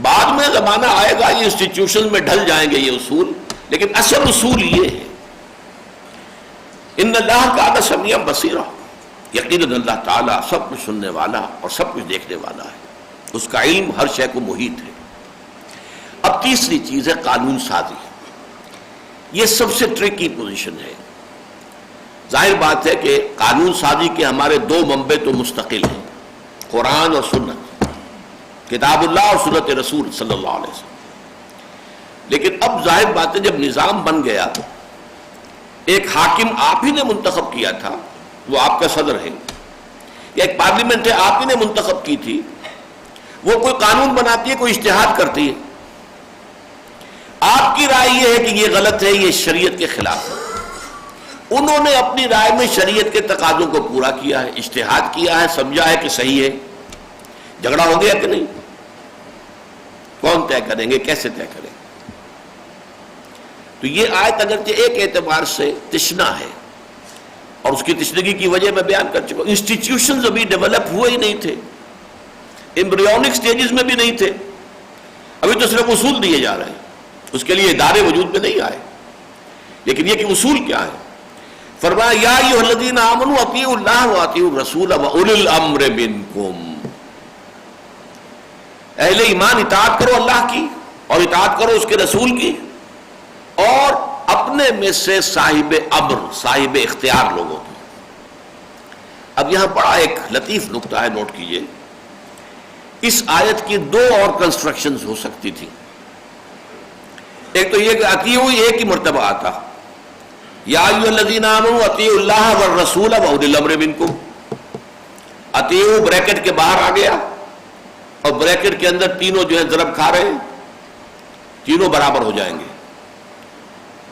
بعد میں زمانہ آئے گا یہ انسٹیٹیوشن میں ڈھل جائیں گے یہ اصول، لیکن اصل اصول یہ ہے۔ ان اللہ کان سمیعا بصیرا، یقیناً اللہ تعالیٰ سب کچھ سننے والا اور سب کچھ دیکھنے والا ہے، اس کا علم ہر شے کو محیط ہے۔ اب تیسری چیز ہے قانون سازی۔ یہ سب سے ٹرکی پوزیشن ہے۔ ظاہر بات ہے کہ قانون سازی کے ہمارے دو منبع تو مستقل ہیں، قرآن اور سنت، کتاب اللہ اور سنت رسول صلی اللہ علیہ وسلم۔ لیکن اب ظاہر بات ہے جب نظام بن گیا، ایک حاکم آپ ہی نے منتخب کیا تھا، وہ آپ کا صدر ہے، یا ایک پارلیمنٹ ہے آپ ہی نے منتخب کی تھی، وہ کوئی قانون بناتی ہے، کوئی اجتہاد کرتی ہے، آپ کی رائے یہ ہے کہ یہ غلط ہے، یہ شریعت کے خلاف ہے۔ انہوں نے اپنی رائے میں شریعت کے تقاضوں کو پورا کیا ہے، اجتہاد کیا ہے، سمجھا ہے کہ صحیح ہے، جھگڑا ہو گیا کہ نہیں؟ کون طے کریں گے، کیسے طے کریں گے؟ تو یہ آیت اگرچہ ایک اعتبار سے تشنا ہے، اور اس کی تشنگی کی وجہ میں بیان کر چکا ہوں۔ انسٹیٹیوشنز ابھی ڈیولپ ہوئے ہی نہیں تھے، ایمبریونک سٹیجز میں بھی نہیں تھے، ابھی تو صرف اصول دیے جا رہے ہیں، اس کے لیے ادارے وجود میں نہیں آئے۔ لیکن یہ کہ اصول کیا ہے؟ فرمایا یا ایھا الذین آمنوا اطیعوا اللہ واطیعوا الرسول واولی الامر منکم، اہل ایمان اطاعت کرو اللہ کی اور اطاعت کرو اس کے رسول کی، اور اپنے میں سے صاحب امر، صاحب اختیار لوگوں کی۔ اب یہاں بڑا ایک لطیف نقطہ ہے، نوٹ کیجئے۔ اس آیت کی دو اور کنسٹرکشنز ہو سکتی تھی۔ ایک تو یہ کہ اطیعوا ایک ہی مرتبہ آتا، یا ایھا الذین آمنوا اطیعوا اللہ والرسول واولی الامر منکم، اطیعوا بریکٹ کے باہر آ گیا اور بریکٹ کے اندر تینوں جو ہے ضرب کھا رہے ہیں، تینوں برابر ہو جائیں گے،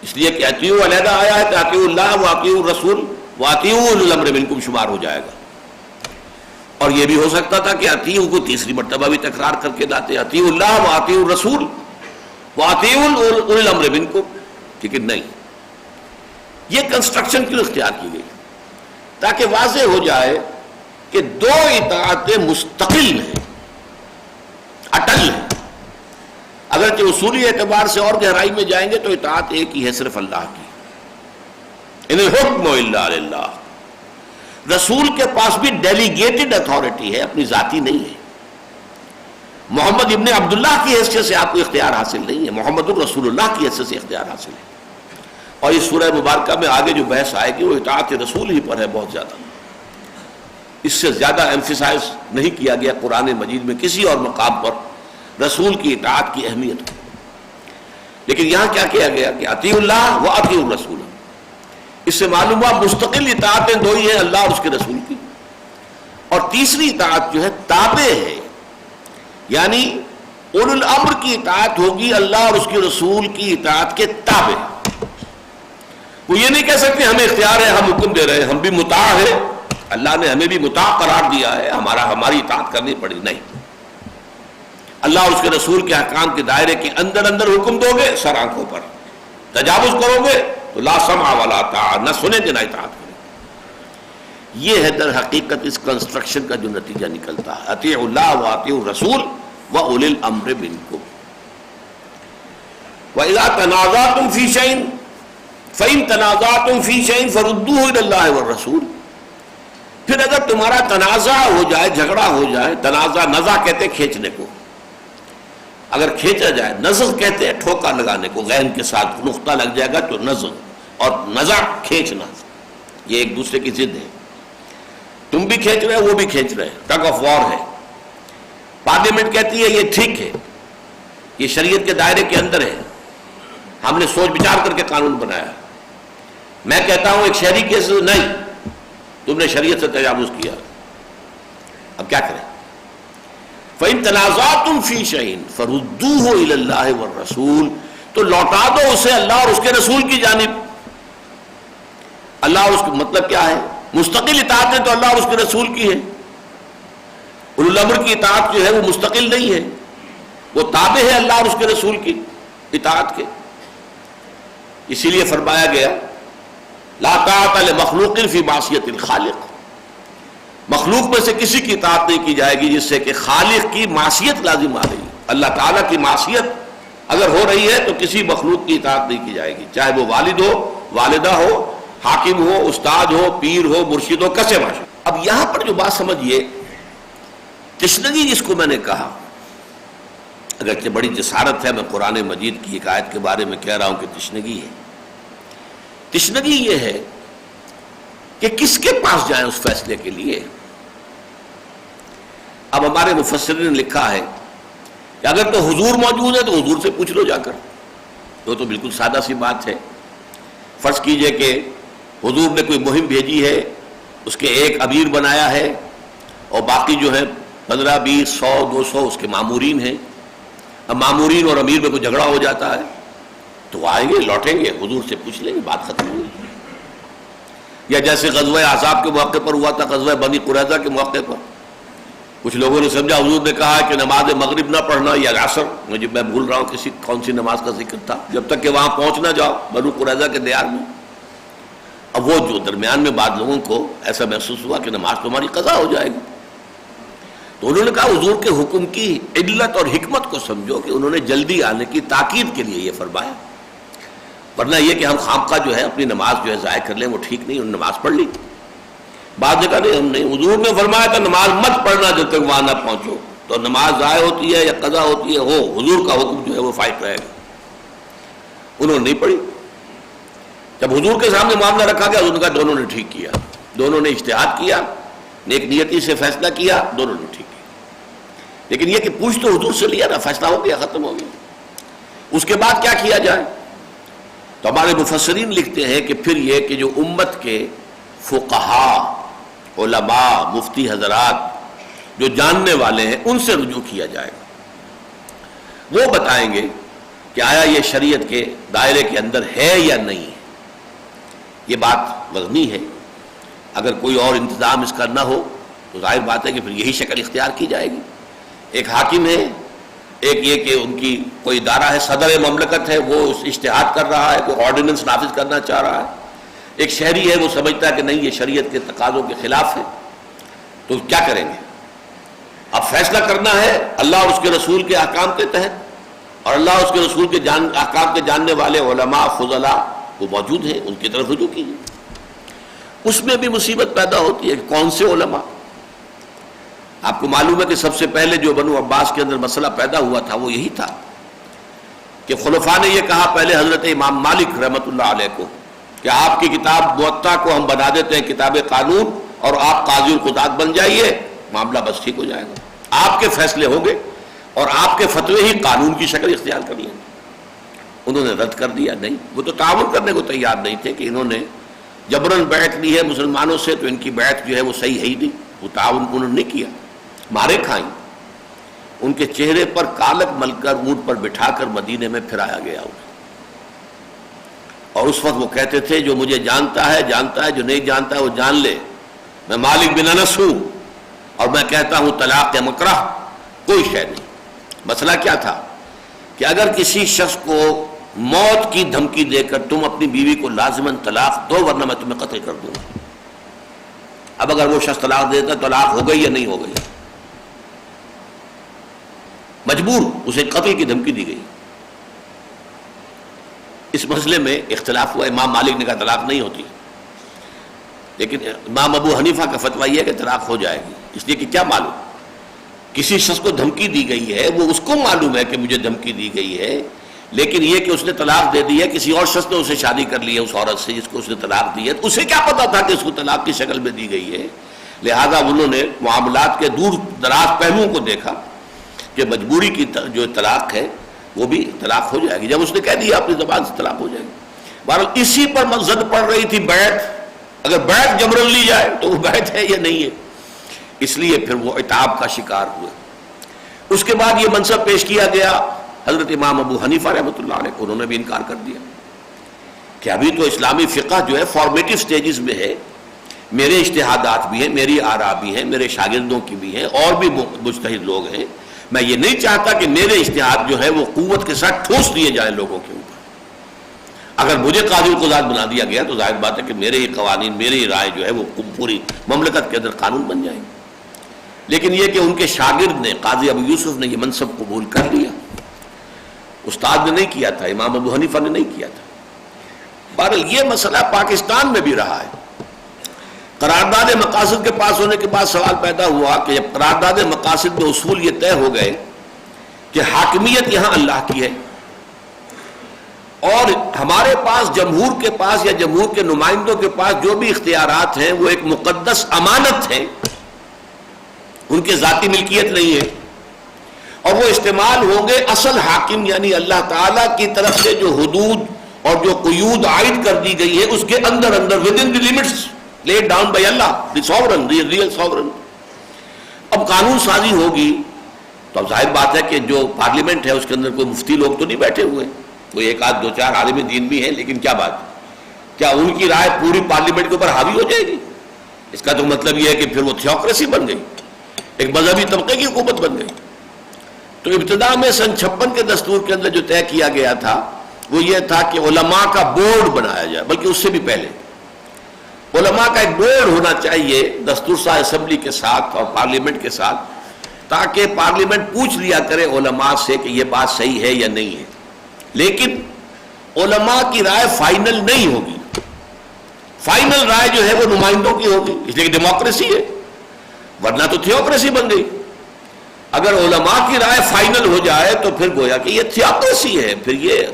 اس لیے کہ اطیعوا علیحدہ آیا ہے تو اطیعوا اللہ و اطیعوا الرسول و اطیعوا اولي الامر منکم شمار ہو جائے گا. اور یہ بھی ہو سکتا تھا کہ اطیعوا کو تیسری مرتبہ بھی تکرار کر کے لاتے، اطیعوا اللہ و اطیعوا الرسول و اطیعوا اولي الامر منکم، لیکن نہیں، یہ کنسٹرکشن کیوں اختیار کی گئی؟ تاکہ واضح ہو جائے کہ دو اطاعتیں مستقل ہیں، اٹل ہیں. اگرچہ اصولی اعتبار سے اور گہرائی میں جائیں گے تو اطاعت ایک ہی ہے، صرف اللہ کی. ان الحکم الا للہ. رسول کے پاس بھی ڈیلیگیٹڈ اتھارٹی ہے، اپنی ذاتی نہیں ہے. محمد ابن عبداللہ کی حیثیت سے آپ کو اختیار حاصل نہیں ہے، محمد الرسول اللہ کی حیثیت سے اختیار حاصل ہے. اور اس سورہ مبارکہ میں آگے جو بحث آئے گی وہ اطاعت رسول ہی پر ہے بہت زیادہ. اس سے زیادہ ایمفیسائز نہیں کیا گیا قرآن مجید میں کسی اور مقام پر رسول کی اطاعت کی اہمیت کو. لیکن یہاں کیا کیا گیا کہ اطیعوا اللہ و اطیعوا الرسول. اس سے معلوم ہوا مستقل اطاعتیں دو ہی ہیں، اللہ اور اس کے رسول کی، اور تیسری اطاعت جو ہے تابع ہے، یعنی اولو الامر کی اطاعت ہوگی اللہ اور اس کے رسول کی اطاعت کے تابع. وہ یہ نہیں کہہ سکتے ہمیں اختیار ہے، ہم حکم دے رہے ہیں، ہم بھی مطاع ہے، اللہ نے ہمیں بھی مطاع قرار دیا ہے، ہماری اطاعت کرنی پڑی. نہیں، اللہ اور اس کے رسول کے احکام کے دائرے کے اندر اندر حکم دو گے، سر آنکھوں پر. تجاوز کرو گے تو لا سمع ولا طاعہ، نہ سنیں گے نہ اطاعت کریں. یہ ہے در حقیقت اس کنسٹرکشن کا جو نتیجہ نکلتا ہے. اطیعوا اللہ و اطیعوا الرسول و اولی الامر منکم. وَإِذَا تَنَازَعْتُمْ فِي شَيْءٍ فَإِن تَنَازَعْتُمْ فِي شَيْءٍ فَرُدُّوهُ إِلَى اللَّهِ وَالرَّسُولِ. پھر اگر تمہارا تنازع ہو جائے، جھگڑا ہو جائے، تنازع، نزع کہتے ہیں کھینچنے کو، اگر کھینچا جائے، نزع کہتے ہیں ٹھوکا لگانے کو، غین کے ساتھ نقطہ لگ جائے گا تو نزع، اور نزع کھینچنا، یہ ایک دوسرے کی ضد ہے. تم بھی کھینچ رہے وہ بھی کھینچ رہے، ٹگ آف وار ہے. پارلیمنٹ کہتی ہے یہ ٹھیک ہے، یہ شریعت کے دائرے کے اندر ہے، ہم نے سوچ بچار کر کے قانون بنایا. میں کہتا ہوں ایک شہری کے سے نہیں، تم نے شریعت سے تجاوز کیا، اب کیا کریں؟ فَإِن تَنَازَعْتُمْ فِي شَيْءٍ فَرُدُّوهُ إِلَى اللَّهِ وَالرَّسُولِ. تو لوٹا دو اسے اللہ اور اس کے رسول کی جانب. اللہ اور اس کا مطلب کیا ہے؟ مستقل اطاعتیں تو اللہ اور اس کے رسول کی ہے. اولو الامر کی اطاعت جو ہے وہ مستقل نہیں ہے، وہ تابع ہے اللہ اور اس کے رسول کی اطاعت کے. اسی لیے فرمایا گیا لا طاعۃ لمخلوق فی معصیۃ الخالق. مخلوق میں سے کسی کی اطاعت نہیں کی جائے گی جس سے کہ خالق کی معصیت لازم آ رہی ہے. اللہ تعالیٰ کی معصیت اگر ہو رہی ہے تو کسی مخلوق کی اطاعت نہیں کی جائے گی، چاہے وہ والد ہو، والدہ ہو، حاکم ہو، استاد ہو، پیر ہو، مرشد ہو، کسے باشا. اب یہاں پر جو بات سمجھیے، تشنگی جس کو میں نے کہا، اگرچہ بڑی جسارت ہے، میں قرآن مجید کی ایک آیت کے بارے میں کہہ رہا ہوں کہ تشنگی ہے. تشنگی یہ ہے کہ کس کے پاس جائیں اس فیصلے کے لیے. اب ہمارے مفسرین نے لکھا ہے کہ اگر تو حضور موجود ہے تو حضور سے پوچھ لو جا کر. تو بالکل سادہ سی بات ہے. فرض کیجئے کہ حضور نے کوئی مہم بھیجی ہے، اس کے ایک امیر بنایا ہے اور باقی جو ہے 15 20 100 200 اس کے مامورین ہیں. اب مامورین اور امیر میں کوئی جھگڑا ہو جاتا ہے تو آئیں گے، لوٹیں گے، حضور سے پوچھ لیں گے، بات ختم ہوئی. یا جیسے غزوہ احزاب کے موقع پر ہوا تھا، غزوہ بنی قریظہ کے موقع پر کچھ لوگوں نے سمجھا حضور نے کہا کہ نماز مغرب نہ پڑھنا یا عصر، میں بھول رہا ہوں کون سی نماز کا ذکر تھا، جب تک کہ وہاں پہنچ نہ جاؤ بنو قریظہ کے دیار میں. اب وہ جو درمیان میں بعض لوگوں کو ایسا محسوس ہوا کہ نماز تمہاری قضا ہو جائے گی، تو انہوں نے کہا حضور کے حکم کی علت اور حکمت کو سمجھو کہ انہوں نے جلدی آنے کی تاکید کے لیے یہ فرمایا. ورنہ یہ کہ ہم خامخواہ جو ہے اپنی نماز جو ہے ضائع کر لیں وہ ٹھیک نہیں. انہوں نے نماز پڑھ لی، بعد جگہ نہیں، ہم نہیں. حضور نے فرمایا تھا نماز مت پڑھنا جب تک وہاں نہ پہنچو. تو نماز ضائع ہوتی ہے یا قضا ہوتی ہے، ہو حضور کا حکم جو ہے وہ فائٹ رہے گا. انہوں نے نہیں پڑھی. جب حضور کے سامنے معاملہ رکھا گیا حضور نے کہا دونوں نے ٹھیک کیا، دونوں نے اجتہاد کیا، نیک نیتی سے فیصلہ کیا، دونوں نے ٹھیک کیا. لیکن یہ کہ پوچھ تو حضور سے لیا نا، فیصلہ ہو گیا، ختم ہو گیا. اس کے بعد کیا کیا جائے؟ تو ہمارے مفسرین لکھتے ہیں کہ پھر یہ کہ جو امت کے فقہا علماء مفتی حضرات جو جاننے والے ہیں ان سے رجوع کیا جائے گا. وہ بتائیں گے کہ آیا یہ شریعت کے دائرے کے اندر ہے یا نہیں ہے. یہ بات وزنی ہے. اگر کوئی اور انتظام اس کا نہ ہو تو ظاہر بات ہے کہ پھر یہی شکل اختیار کی جائے گی. ایک حاکم ہے، ایک یہ کہ ان کی کوئی ادارہ ہے، صدر مملکت ہے، وہ اجتہاد کر رہا ہے، کوئی آرڈیننس نافذ کرنا چاہ رہا ہے. ایک شہری ہے، وہ سمجھتا ہے کہ نہیں یہ شریعت کے تقاضوں کے خلاف ہے. تو کیا کریں گے؟ اب فیصلہ کرنا ہے اللہ اور اس کے رسول کے احکام کے تحت، اور اللہ اور اس کے رسول کے احکام کے جاننے والے علماء فضلاء وہ موجود ہیں، ان کی طرف رجوع کیجیے. اس میں بھی مصیبت پیدا ہوتی ہے کہ کون سے علماء. آپ کو معلوم ہے کہ سب سے پہلے جو بنو عباس کے اندر مسئلہ پیدا ہوا تھا وہ یہی تھا کہ خلفاء نے یہ کہا پہلے حضرت امام مالک رحمۃ اللہ علیہ کو کہ آپ کی کتاب موطا کو ہم بنا دیتے ہیں کتاب قانون اور آپ قاضی القضات بن جائیے، معاملہ بس ٹھیک ہو جائے گا. آپ کے فیصلے ہوں گے اور آپ کے فتوے ہی قانون کی شکل اختیار کر لیں. انہوں نے رد کر دیا. نہیں، وہ تو تعاون کرنے کو تیار نہیں تھے کہ انہوں نے جبراً بیعت لی ہے مسلمانوں سے تو ان کی بیعت جو ہے وہ صحیح ہے ہی نہیں. وہ تعاون انہوں نے کیا، مارے کھائیں. ان کے چہرے پر کالک مل کر اونٹ پر بٹھا کر مدینے میں پھرایا گیا انہیں. اور اس وقت وہ کہتے تھے جو مجھے جانتا ہے جانتا ہے، جو نہیں جانتا ہے وہ جان لے. میں مالک بن انس ہوں اور میں کہتا ہوں طلاق مکرہ کوئی شے نہیں. مسئلہ کیا تھا کہ اگر کسی شخص کو موت کی دھمکی دے کر تم اپنی بیوی کو لازماً طلاق دو ورنہ میں تمہیں قتل کر دوں گا. اب اگر وہ شخص طلاق دیتا طلاق ہو گئی یا نہیں ہو گئی؟ مجبور اسے قتل کی دھمکی دی گئی. اس مسئلے میں اختلاف ہوا. امام مالک نے کہا طلاق نہیں ہوتی، لیکن امام ابو حنیفہ کا فتویٰ یہ ہے کہ طلاق ہو جائے گی. اس لیے کہ کیا معلوم، کسی شخص کو دھمکی دی گئی ہے، وہ اس کو معلوم ہے کہ مجھے دھمکی دی گئی ہے، لیکن یہ کہ اس نے طلاق دے دی ہے، کسی اور شخص نے اسے شادی کر لی ہے اس عورت سے جس کو اس نے طلاق دی ہے، اسے کیا پتا تھا کہ اس کو طلاق کی شکل میں دی گئی ہے. لہذا انہوں نے معاملات کے دور دراز پہلوؤں کو دیکھا کہ مجبوری کی جو طلاق ہے وہ بھی طلاق ہو جائے گی. جب اس نے کہہ دیا اپنی زبان سے طلاق ہو جائے گی. بہرحال اسی پر زد پڑ رہی تھی بیعت. اگر بیعت جبرن لی جائے تو وہ بیعت ہے یا نہیں ہے. اس لیے پھر وہ عتاب کا شکار ہوئے. اس کے بعد یہ منصب پیش کیا گیا حضرت امام ابو حنیفہ رحمۃ اللہ علیہ کو. انہوں نے بھی انکار کر دیا کہ ابھی تو اسلامی فقہ جو ہے فارمیٹیو سٹیجز میں ہے. میرے اجتہادات بھی ہیں، میری آراء بھی ہیں، میرے شاگردوں کی بھی ہیں، اور بھی مجتہد لوگ ہیں. میں یہ نہیں چاہتا کہ میرے اجتہاد جو ہے وہ قوت کے ساتھ ٹھوس دیے جائیں لوگوں کے اوپر. اگر مجھے قاضی القضات بنا دیا گیا تو ظاہر بات ہے کہ میرے ہی قوانین، میری رائے جو ہے وہ پوری مملکت کے اندر قانون بن جائیں گے. لیکن یہ کہ ان کے شاگرد نے قاضی ابو یوسف نے یہ منصب قبول کر لیا. استاد نے نہیں کیا تھا، امام ابو حنیفہ نے نہیں کیا تھا. بہرحال یہ مسئلہ پاکستان میں بھی رہا ہے. قرارداد مقاصد کے پاس ہونے کے بعد سوال پیدا ہوا کہ جب قرارداد مقاصد میں اصول یہ طے ہو گئے کہ حاکمیت یہاں اللہ کی ہے اور ہمارے پاس جمہور کے پاس یا جمہور کے نمائندوں کے پاس جو بھی اختیارات ہیں وہ ایک مقدس امانت ہے، ان کے ذاتی ملکیت نہیں ہے، اور وہ استعمال ہوں گے اصل حاکم یعنی اللہ تعالیٰ کی طرف سے جو حدود اور جو قیود عائد کر دی گئی ہے اس کے اندر within the limits laid down by Allah, the sovereign, the real sovereign. اب قانون سازی ہوگی تو اب ظاہر بات ہے کہ جو پارلیمنٹ ہے اس کے اندر کوئی مفتی لوگ تو نہیں بیٹھے ہوئے، کوئی ایک آدھ دو چار عالم دین بھی ہیں، لیکن کیا بات، کیا ان کی رائے پوری پارلیمنٹ کے اوپر حاوی ہو جائے گی؟ اس کا تو مطلب یہ ہے کہ پھر وہ تھیوکریسی بن گئی، ایک مذہبی طبقے کی حکومت بن گئی. تو ابتدا میں سن 56 کے دستور کے اندر جو طے کیا گیا تھا وہ یہ تھا کہ علماء کا بورڈ بنایا جائے، بلکہ اس سے بھی پہلے علماء کا ایک بورڈ ہونا چاہیے دستور ساز اسمبلی کے ساتھ اور پارلیمنٹ کے ساتھ، تاکہ پارلیمنٹ پوچھ لیا کرے علماء سے کہ یہ بات صحیح ہے یا نہیں ہے. لیکن علماء کی رائے فائنل نہیں ہوگی، فائنل رائے جو ہے وہ نمائندوں کی ہوگی، اس لیے کہ ڈیموکریسی ہے، ورنہ تو تھیوکریسی بن گئی. اگر علماء کی رائے فائنل ہو جائے تو پھر گویا کہ یہ تھیوکریسی ہے، پھر یہ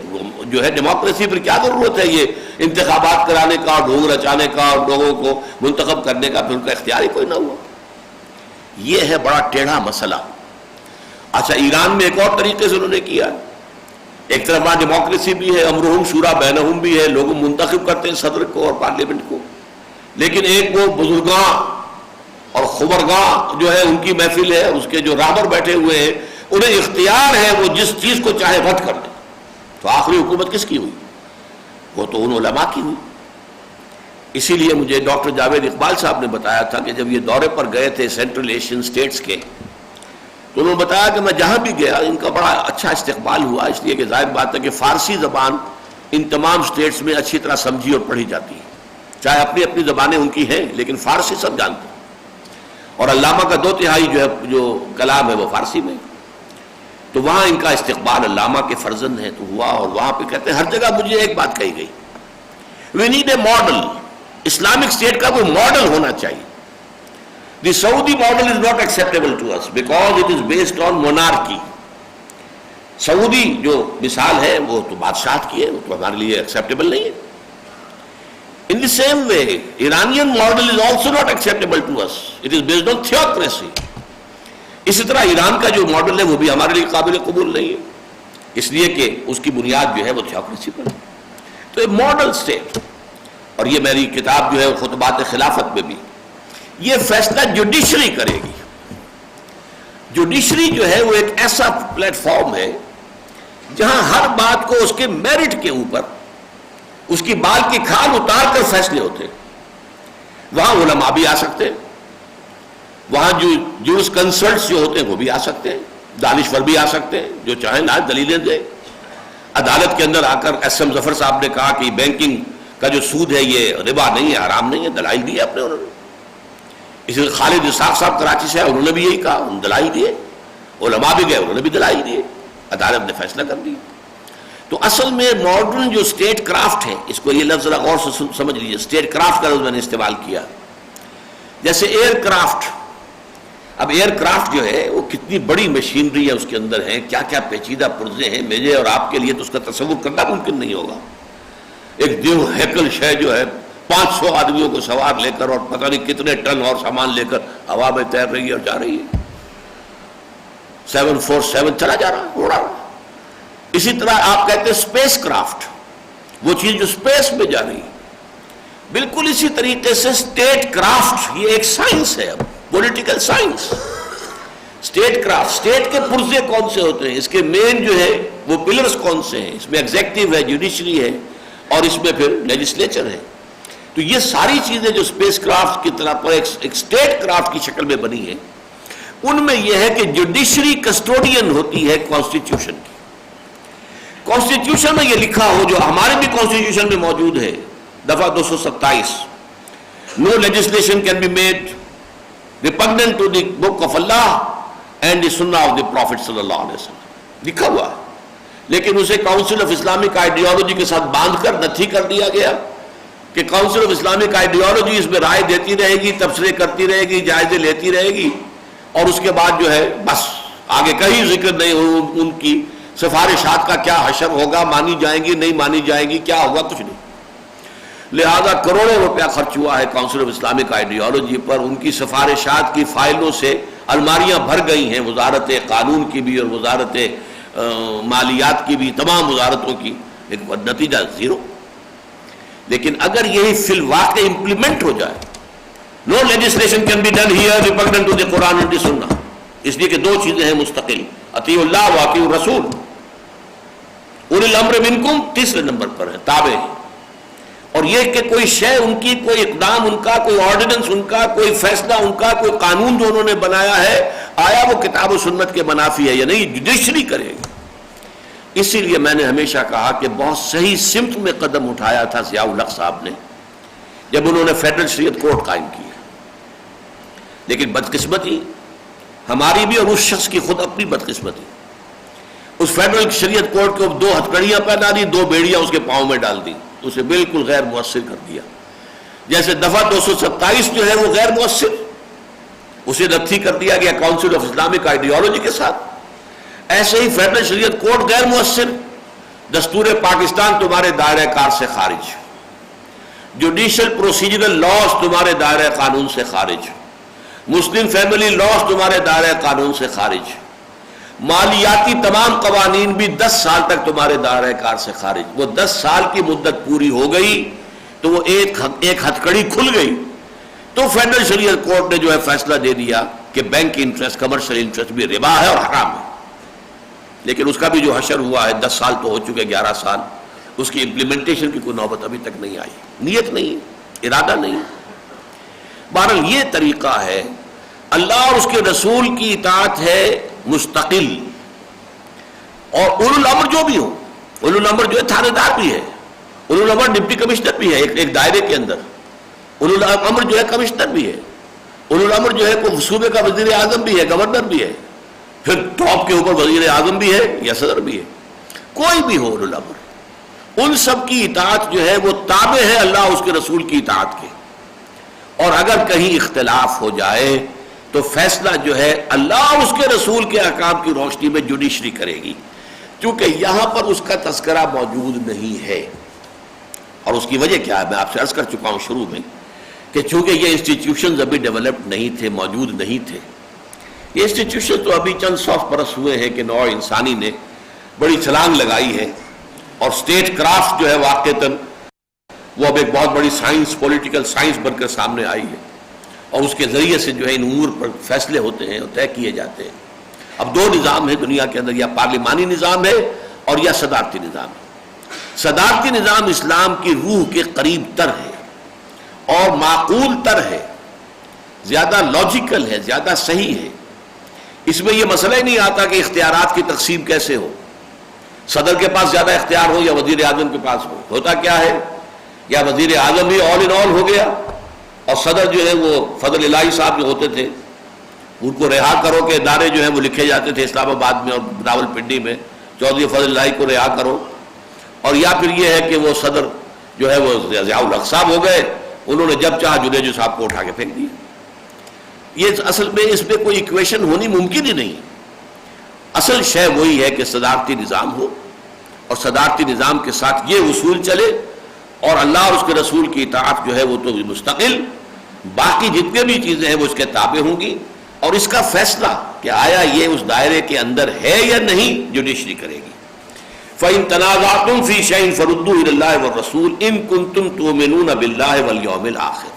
جو ہے ڈیموکریسی، پھر کیا ضرورت ہے یہ انتخابات کرانے کا اور ڈھونگ رچانے کا اور لوگوں کو منتخب کرنے کا، پھر ان کا اختیار ہی کوئی نہ ہوا. یہ ہے بڑا ٹیڑھا مسئلہ. اچھا ایران میں ایک اور طریقے سے انہوں نے کیا، ایک طرف وہاں ڈیموکریسی بھی ہے، امرہم شورا بینہم بھی ہے، لوگ منتخب کرتے ہیں صدر کو اور پارلیمنٹ کو، لیکن ایک وہ بزرگاں اور خبرگاہ جو ہے ان کی محفل ہے، اس کے جو رہبر بیٹھے ہوئے ہیں انہیں اختیار ہے وہ جس چیز کو چاہے رد کر دیں. تو آخری حکومت کس کی ہوئی؟ وہ تو ان علماء کی ہوئی. اسی لیے مجھے ڈاکٹر جاوید اقبال صاحب نے بتایا تھا کہ جب یہ دورے پر گئے تھے سینٹرل ایشین اسٹیٹس کے، تو انہوں نے بتایا کہ میں جہاں بھی گیا ان کا بڑا اچھا استقبال ہوا، اس لیے کہ ظاہر بات ہے کہ فارسی زبان ان تمام اسٹیٹس میں اچھی طرح سمجھی اور پڑھی جاتی ہے، چاہے اپنی اپنی زبانیں ان کی ہیں لیکن فارسی سب جانتے ہیں، اور علامہ کا 2/3 جو کلام ہے وہ فارسی میں. تو وہاں ان کا استقبال علامہ کے فرزند ہیں تو ہوا، اور وہاں پہ کہتے ہیں ہر جگہ مجھے ایک بات کہی گئی، we need a model. Islamic state کا کوئی ماڈل ہونا چاہیے. The Saudi model is not acceptable to us because it is based on monarchy. Saudi جو مثال ہے وہ تو بادشاہت کی ہے، وہ تو ہمارے لیے ایکسیپٹیبل نہیں ہے. In the same way, Iranian model is also not acceptable to us. It is based on theocracy. اسی طرح ایران کا جو ماڈل ہے وہ بھی ہمارے لیے قابل قبول نہیں ہے، اس لیے کہ اس کی بنیاد جو ہے وہ تھیوکریسی پر ہے. تو یہ ماڈل اسٹیٹ، اور یہ میری کتاب جو ہے خطبات خلافت میں بھی یہ فیصلہ جوڈیشری کرے گی. جوڈیشری جو ہے وہ ایک ایسا پلیٹ فارم ہے جہاں ہر بات کو اس کے میرٹ کے اوپر اس کی بال کی کھال اتار کر فیصلے ہوتے ہیں. وہاں علماء بھی آ سکتے ہیں، وہاں جو جورس کنسلٹس جو ہوتے ہیں وہ بھی آ سکتے ہیں، دانشور بھی آ سکتے ہیں، جو چاہیں نہ دلیلیں دیں. عدالت کے اندر آ کر ایس ایم ظفر صاحب نے کہا کہ بینکنگ کا جو سود ہے یہ ربا نہیں ہے، حرام نہیں ہے، دلائل دیے اپنے انہوں نے. اسی لیے خالد اسحاق صاحب کراچی سے انہوں نے بھی یہی کہا، انہوں نے دلائل دیے. علماء بھی گئے، انہوں نے بھی دلائل دیے، عدالت نے فیصلہ کر دیا. تو اصل میں ماڈرن جو اسٹیٹ کرافٹ ہے، اس کو یہ لفظ ذرا غور سے سمجھ لیجیے، اسٹیٹ کرافٹ کا لفظ میں نے استعمال کیا. جیسے ایئر کرافٹ، اب ایئر کرافٹ جو ہے وہ کتنی بڑی مشینری ہے اس کے اندر ہے، کیا کیا پیچیدہ پرزے ہیں، میرے اور آپ کے لیے تو اس کا تصور کرنا ممکن نہیں ہوگا. ایک دیو ہیکل شے جو ہے 500 آدمیوں کو سوار لے کر اور پتہ نہیں کتنے ٹن اور سامان لے کر ہوا میں تیر رہی ہے اور جا رہی ہے، 747 چلا جا رہا، اڑا رہا. اسی طرح آپ کہتے ہیں اسپیس کرافٹ، وہ چیز جو اسپیس میں جا رہی ہے. بالکل اسی طریقے سے اسٹیٹ کرافٹ یہ ایک سائنس ہے، اب political science. State craft, state کے پرزے کون سے ہوتے ہیں، اس کے مین جو ہے وہ پلرز کون سے ہیں، اس میں ایگزیکٹو ہے، جوڈیشری ہے، اور اس میں پھر لیجسلیچر ہے. تو یہ ساری چیزیں جو اسپیس کرافٹ کی طرح پر ایک اسٹیٹ کرافٹ کی شکل میں بنی ہیں، ان میں یہ ہے کہ جوڈیشری کسٹوڈین ہوتی ہے کانسٹیٹیوشن کی. کانسٹیٹیوشن میں یہ لکھا ہو، جو ہمارے بھی کانسٹیٹیوشن میں موجود ہے، دفعہ 227، no legislation can be made repugnant to the book of Allah and the Sunnah of the profit صلی اللہ علیہ وسلم، لکھا ہوا ہے. لیکن اسے کاؤنسل آف اسلامک آئیڈیالوجی کے ساتھ باندھ کر نتھی کر دیا گیا کہ کاؤنسل آف اسلامک آئیڈیالوجی اس میں رائے دیتی رہے گی، تبصرے کرتی رہے گی، جائزے لیتی رہے گی، اور اس کے بعد جو ہے بس آگے کہیں ذکر نہیں ہو ان کی سفارشات کا، کیا حشر ہوگا، مانی جائیں گی نہیں مانی جائیں گی، کیا ہوگا، کچھ نہیں. لہذا کروڑوں روپیہ خرچ ہوا ہے کاؤنسل آف اسلامک آئیڈیالوجی پر. ان کی سفارشات کی فائلوں سے الماریاں بھر گئی ہیں، وزارت قانون کی بھی اور وزارت مالیات کی بھی، تمام وزارتوں کی، ایک نتیجہ زیرو. لیکن اگر یہی فی الواقع امپلیمنٹ ہو جائے، no legislation can be done here repugnant to the Quran and the Sunnah, اس لیے کہ دو چیزیں ہیں مستقل، اطیعوا اللہ و اطیعوا الرسول. اولی الامر منکم تیسرے نمبر پر ہے، تابع ہیں. اور یہ کہ کوئی شے ان کی، کوئی اقدام ان کا، کوئی آرڈیننس ان کا، کوئی فیصلہ ان کا، کوئی قانون جو انہوں نے بنایا ہے، آیا وہ کتاب و سنت کے منافی ہے یا نہیں، جوڈیشری کرے گی. اسی لیے میں نے ہمیشہ کہا کہ بہت صحیح سمت میں قدم اٹھایا تھا ضیاء الحق صاحب نے جب انہوں نے فیڈرل شریعت کورٹ قائم کی. لیکن بدقسمتی ہماری بھی اور اس شخص کی خود اپنی بدقسمتی، اس فیڈرل شریعت کورٹ کو 2 ہتھکڑیاں پہنا دی، 2 بیڑیاں اس کے پاؤں میں ڈال دی، اسے بالکل غیر مؤثر کر دیا. جیسے دفعہ 227 جو ہے وہ غیر مؤثر، اسے نتھی کر دیا گیا کاؤنسل آف اسلامک آئیڈیالوجی کے ساتھ. ایسے ہی فیڈرل شریعت کورٹ غیر مؤثر، دستور پاکستان تمہارے دائرہ کار سے خارج، جوڈیشل پروسیجرل لاز تمہارے دائرہ قانون سے خارج، مسلم فیملی لاز تمہارے دائرہ قانون سے خارج، مالیاتی تمام قوانین بھی 10 سال تک تمہارے دائرہ کار سے خارج. وہ 10 سال کی مدت پوری ہو گئی تو وہ ایک ہتھکڑی کھل گئی تو فیڈرل شریعت کورٹ نے جو ہے فیصلہ دے دیا کہ بینک انٹرسٹ، کمرشل انٹرسٹ بھی ربا ہے اور حرام ہے، لیکن اس کا بھی جو حشر ہوا ہے 10 سال تو ہو چکے، 11 سال، اس کی امپلیمنٹیشن کی کوئی نوبت ابھی تک نہیں آئی، نیت نہیں، ارادہ نہیں۔ بہرحال یہ طریقہ ہے، اللہ اور اس کے رسول کی اطاعت ہے مستقل، اور اولو الامر جو بھی ہو، اولو الامر جو ہے تھانے دار بھی ہے، اولو الامر ڈپٹی کمشنر بھی ہے ایک دائرے کے اندر، اولو الامر جو ہے کمشنر بھی ہے، اولو الامر جو ہے کوئی صوبے کا وزیر اعظم بھی ہے، گورنر بھی ہے، پھر ٹاپ کے اوپر وزیر اعظم بھی ہے یا صدر بھی ہے، کوئی بھی ہو اولو الامر، ان سب کی اطاعت جو ہے وہ تابع ہے اللہ اس کے رسول کی اطاعت کے، اور اگر کہیں اختلاف ہو جائے تو فیصلہ جو ہے اللہ اور اس کے رسول کے احکام کی روشنی میں جوڈیشری کرے گی، کیونکہ یہاں پر اس کا تذکرہ موجود نہیں ہے۔ اور اس کی وجہ کیا ہے، میں آپ سے عرض کر چکا ہوں شروع میں کہ چونکہ یہ انسٹیٹیوشنز ابھی ڈیولپڈ نہیں تھے، موجود نہیں تھے، یہ انسٹیٹیوشن تو ابھی چند 100 برس ہوئے ہیں کہ نوع انسانی نے بڑی چھلانگ لگائی ہے، اور اسٹیٹ کرافٹ جو ہے واقعتاً وہ اب ایک بہت بڑی سائنس، پولیٹیکل سائنس بن کر سامنے آئی ہے، اور اس کے ذریعے سے جو ہے ان امور پر فیصلے ہوتے ہیں اور طے کیے جاتے ہیں۔ اب 2 نظام ہیں دنیا کے اندر، یا پارلیمانی نظام ہے اور یا صدارتی نظام ہے۔ صدارتی نظام اسلام کی روح کے قریب تر ہے اور معقول تر ہے، زیادہ لاجیکل ہے، زیادہ صحیح ہے۔ اس میں یہ مسئلہ ہی نہیں آتا کہ اختیارات کی تقسیم کیسے ہو، صدر کے پاس زیادہ اختیار ہو یا وزیر اعظم کے پاس ہو۔ ہوتا کیا ہے، یا وزیر اعظم ہی آل ان آل ہو گیا، اور صدر جو ہے وہ فضل الہی صاحب جو ہوتے تھے ان کو رہا کرو کے ادارے جو ہیں وہ لکھے جاتے تھے اسلام آباد میں اور راول پنڈی میں، چودھری فضل الہی کو رہا کرو، اور یا پھر یہ ہے کہ وہ صدر جو ہے وہ ضیاء الحق صاحب ہو گئے، انہوں نے جب چاہا جنیجو صاحب کو اٹھا کے پھینک دیا۔ یہ اصل میں اس میں کوئی ایکویشن ہونی ممکن ہی نہیں۔ اصل شے وہی ہے کہ صدارتی نظام ہو، اور صدارتی نظام کے ساتھ یہ اصول چلے، اور اللہ اور اس کے رسول کی اطاعت جو ہے وہ تو مستقل، باقی جتنے بھی چیزیں ہیں وہ اس کے تابع ہوں گی، اور اس کا فیصلہ کہ آیا یہ اس دائرے کے اندر ہے یا نہیں جوڈیشری کرے گی۔ فَإِن تَنَازَعْتُمْ فِي شَيْءٍ فَرُدُّوهُ إِلَى اللَّهِ وَالرَّسُولِ إِن كُنتُمْ تُؤْمِنُونَ بِاللَّهِ وَالْيَوْمِ الْآخِرِ،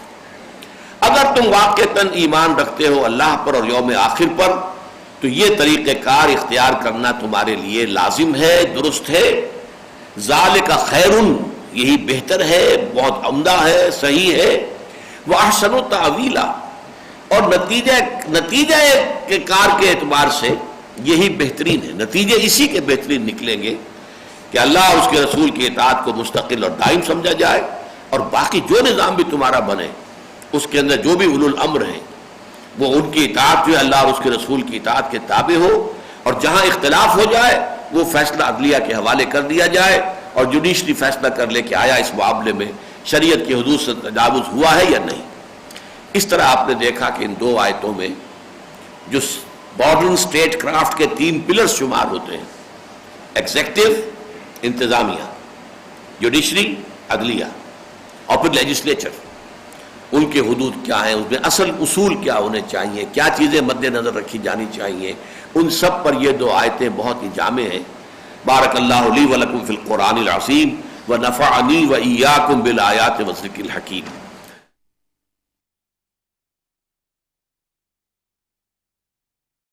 اگر تم واقعتاً ایمان رکھتے ہو اللہ پر اور یوم آخر پر، تو یہ طریقہ کار اختیار کرنا تمہارے لیے لازم ہے، درست ہے۔ ذَلِكَ خَيْرٌ، یہی بہتر ہے، بہت عمدہ ہے، صحیح ہے۔ وَأَحْسَنُ تَأْوِيلًا، اور نتیجہ کے کار کے اعتبار سے یہی بہترین ہے، نتیجے اسی کے بہترین نکلیں گے کہ اللہ اور اس کے رسول کی اطاعت کو مستقل اور دائم سمجھا جائے، اور باقی جو نظام بھی تمہارا بنے اس کے اندر جو بھی اولو الامر ہیں وہ ان کی اطاعت جو ہے اللہ اور اس کے رسول کی اطاعت کے تابع ہو، اور جہاں اختلاف ہو جائے وہ فیصلہ عدلیہ کے حوالے کر دیا جائے، اور جوڈیشری فیصلہ کر لے کہ آیا اس معاملے میں شریعت کی حدود سے تجاوز ہوا ہے یا نہیں۔ اس طرح آپ نے دیکھا کہ ان 2 آیتوں میں جو ماڈرن اسٹیٹ کرافٹ کے 3 پلرز شمار ہوتے ہیں، ایگزیکٹو، انتظامیہ، جوڈیشری، عدلیہ، اور پھر لیجسلیچر، ان کے حدود کیا ہیں، اس میں اصل اصول کیا ہونے چاہیے، کیا چیزیں مد نظر رکھی جانی چاہیے، ان سب پر یہ 2 آیتیں بہت ہی جامع ہیں۔ بارک اللہ لی ولکم فی القرآن العظیم ونفعنی وإیاکم بالآیات والذکر الحکیم۔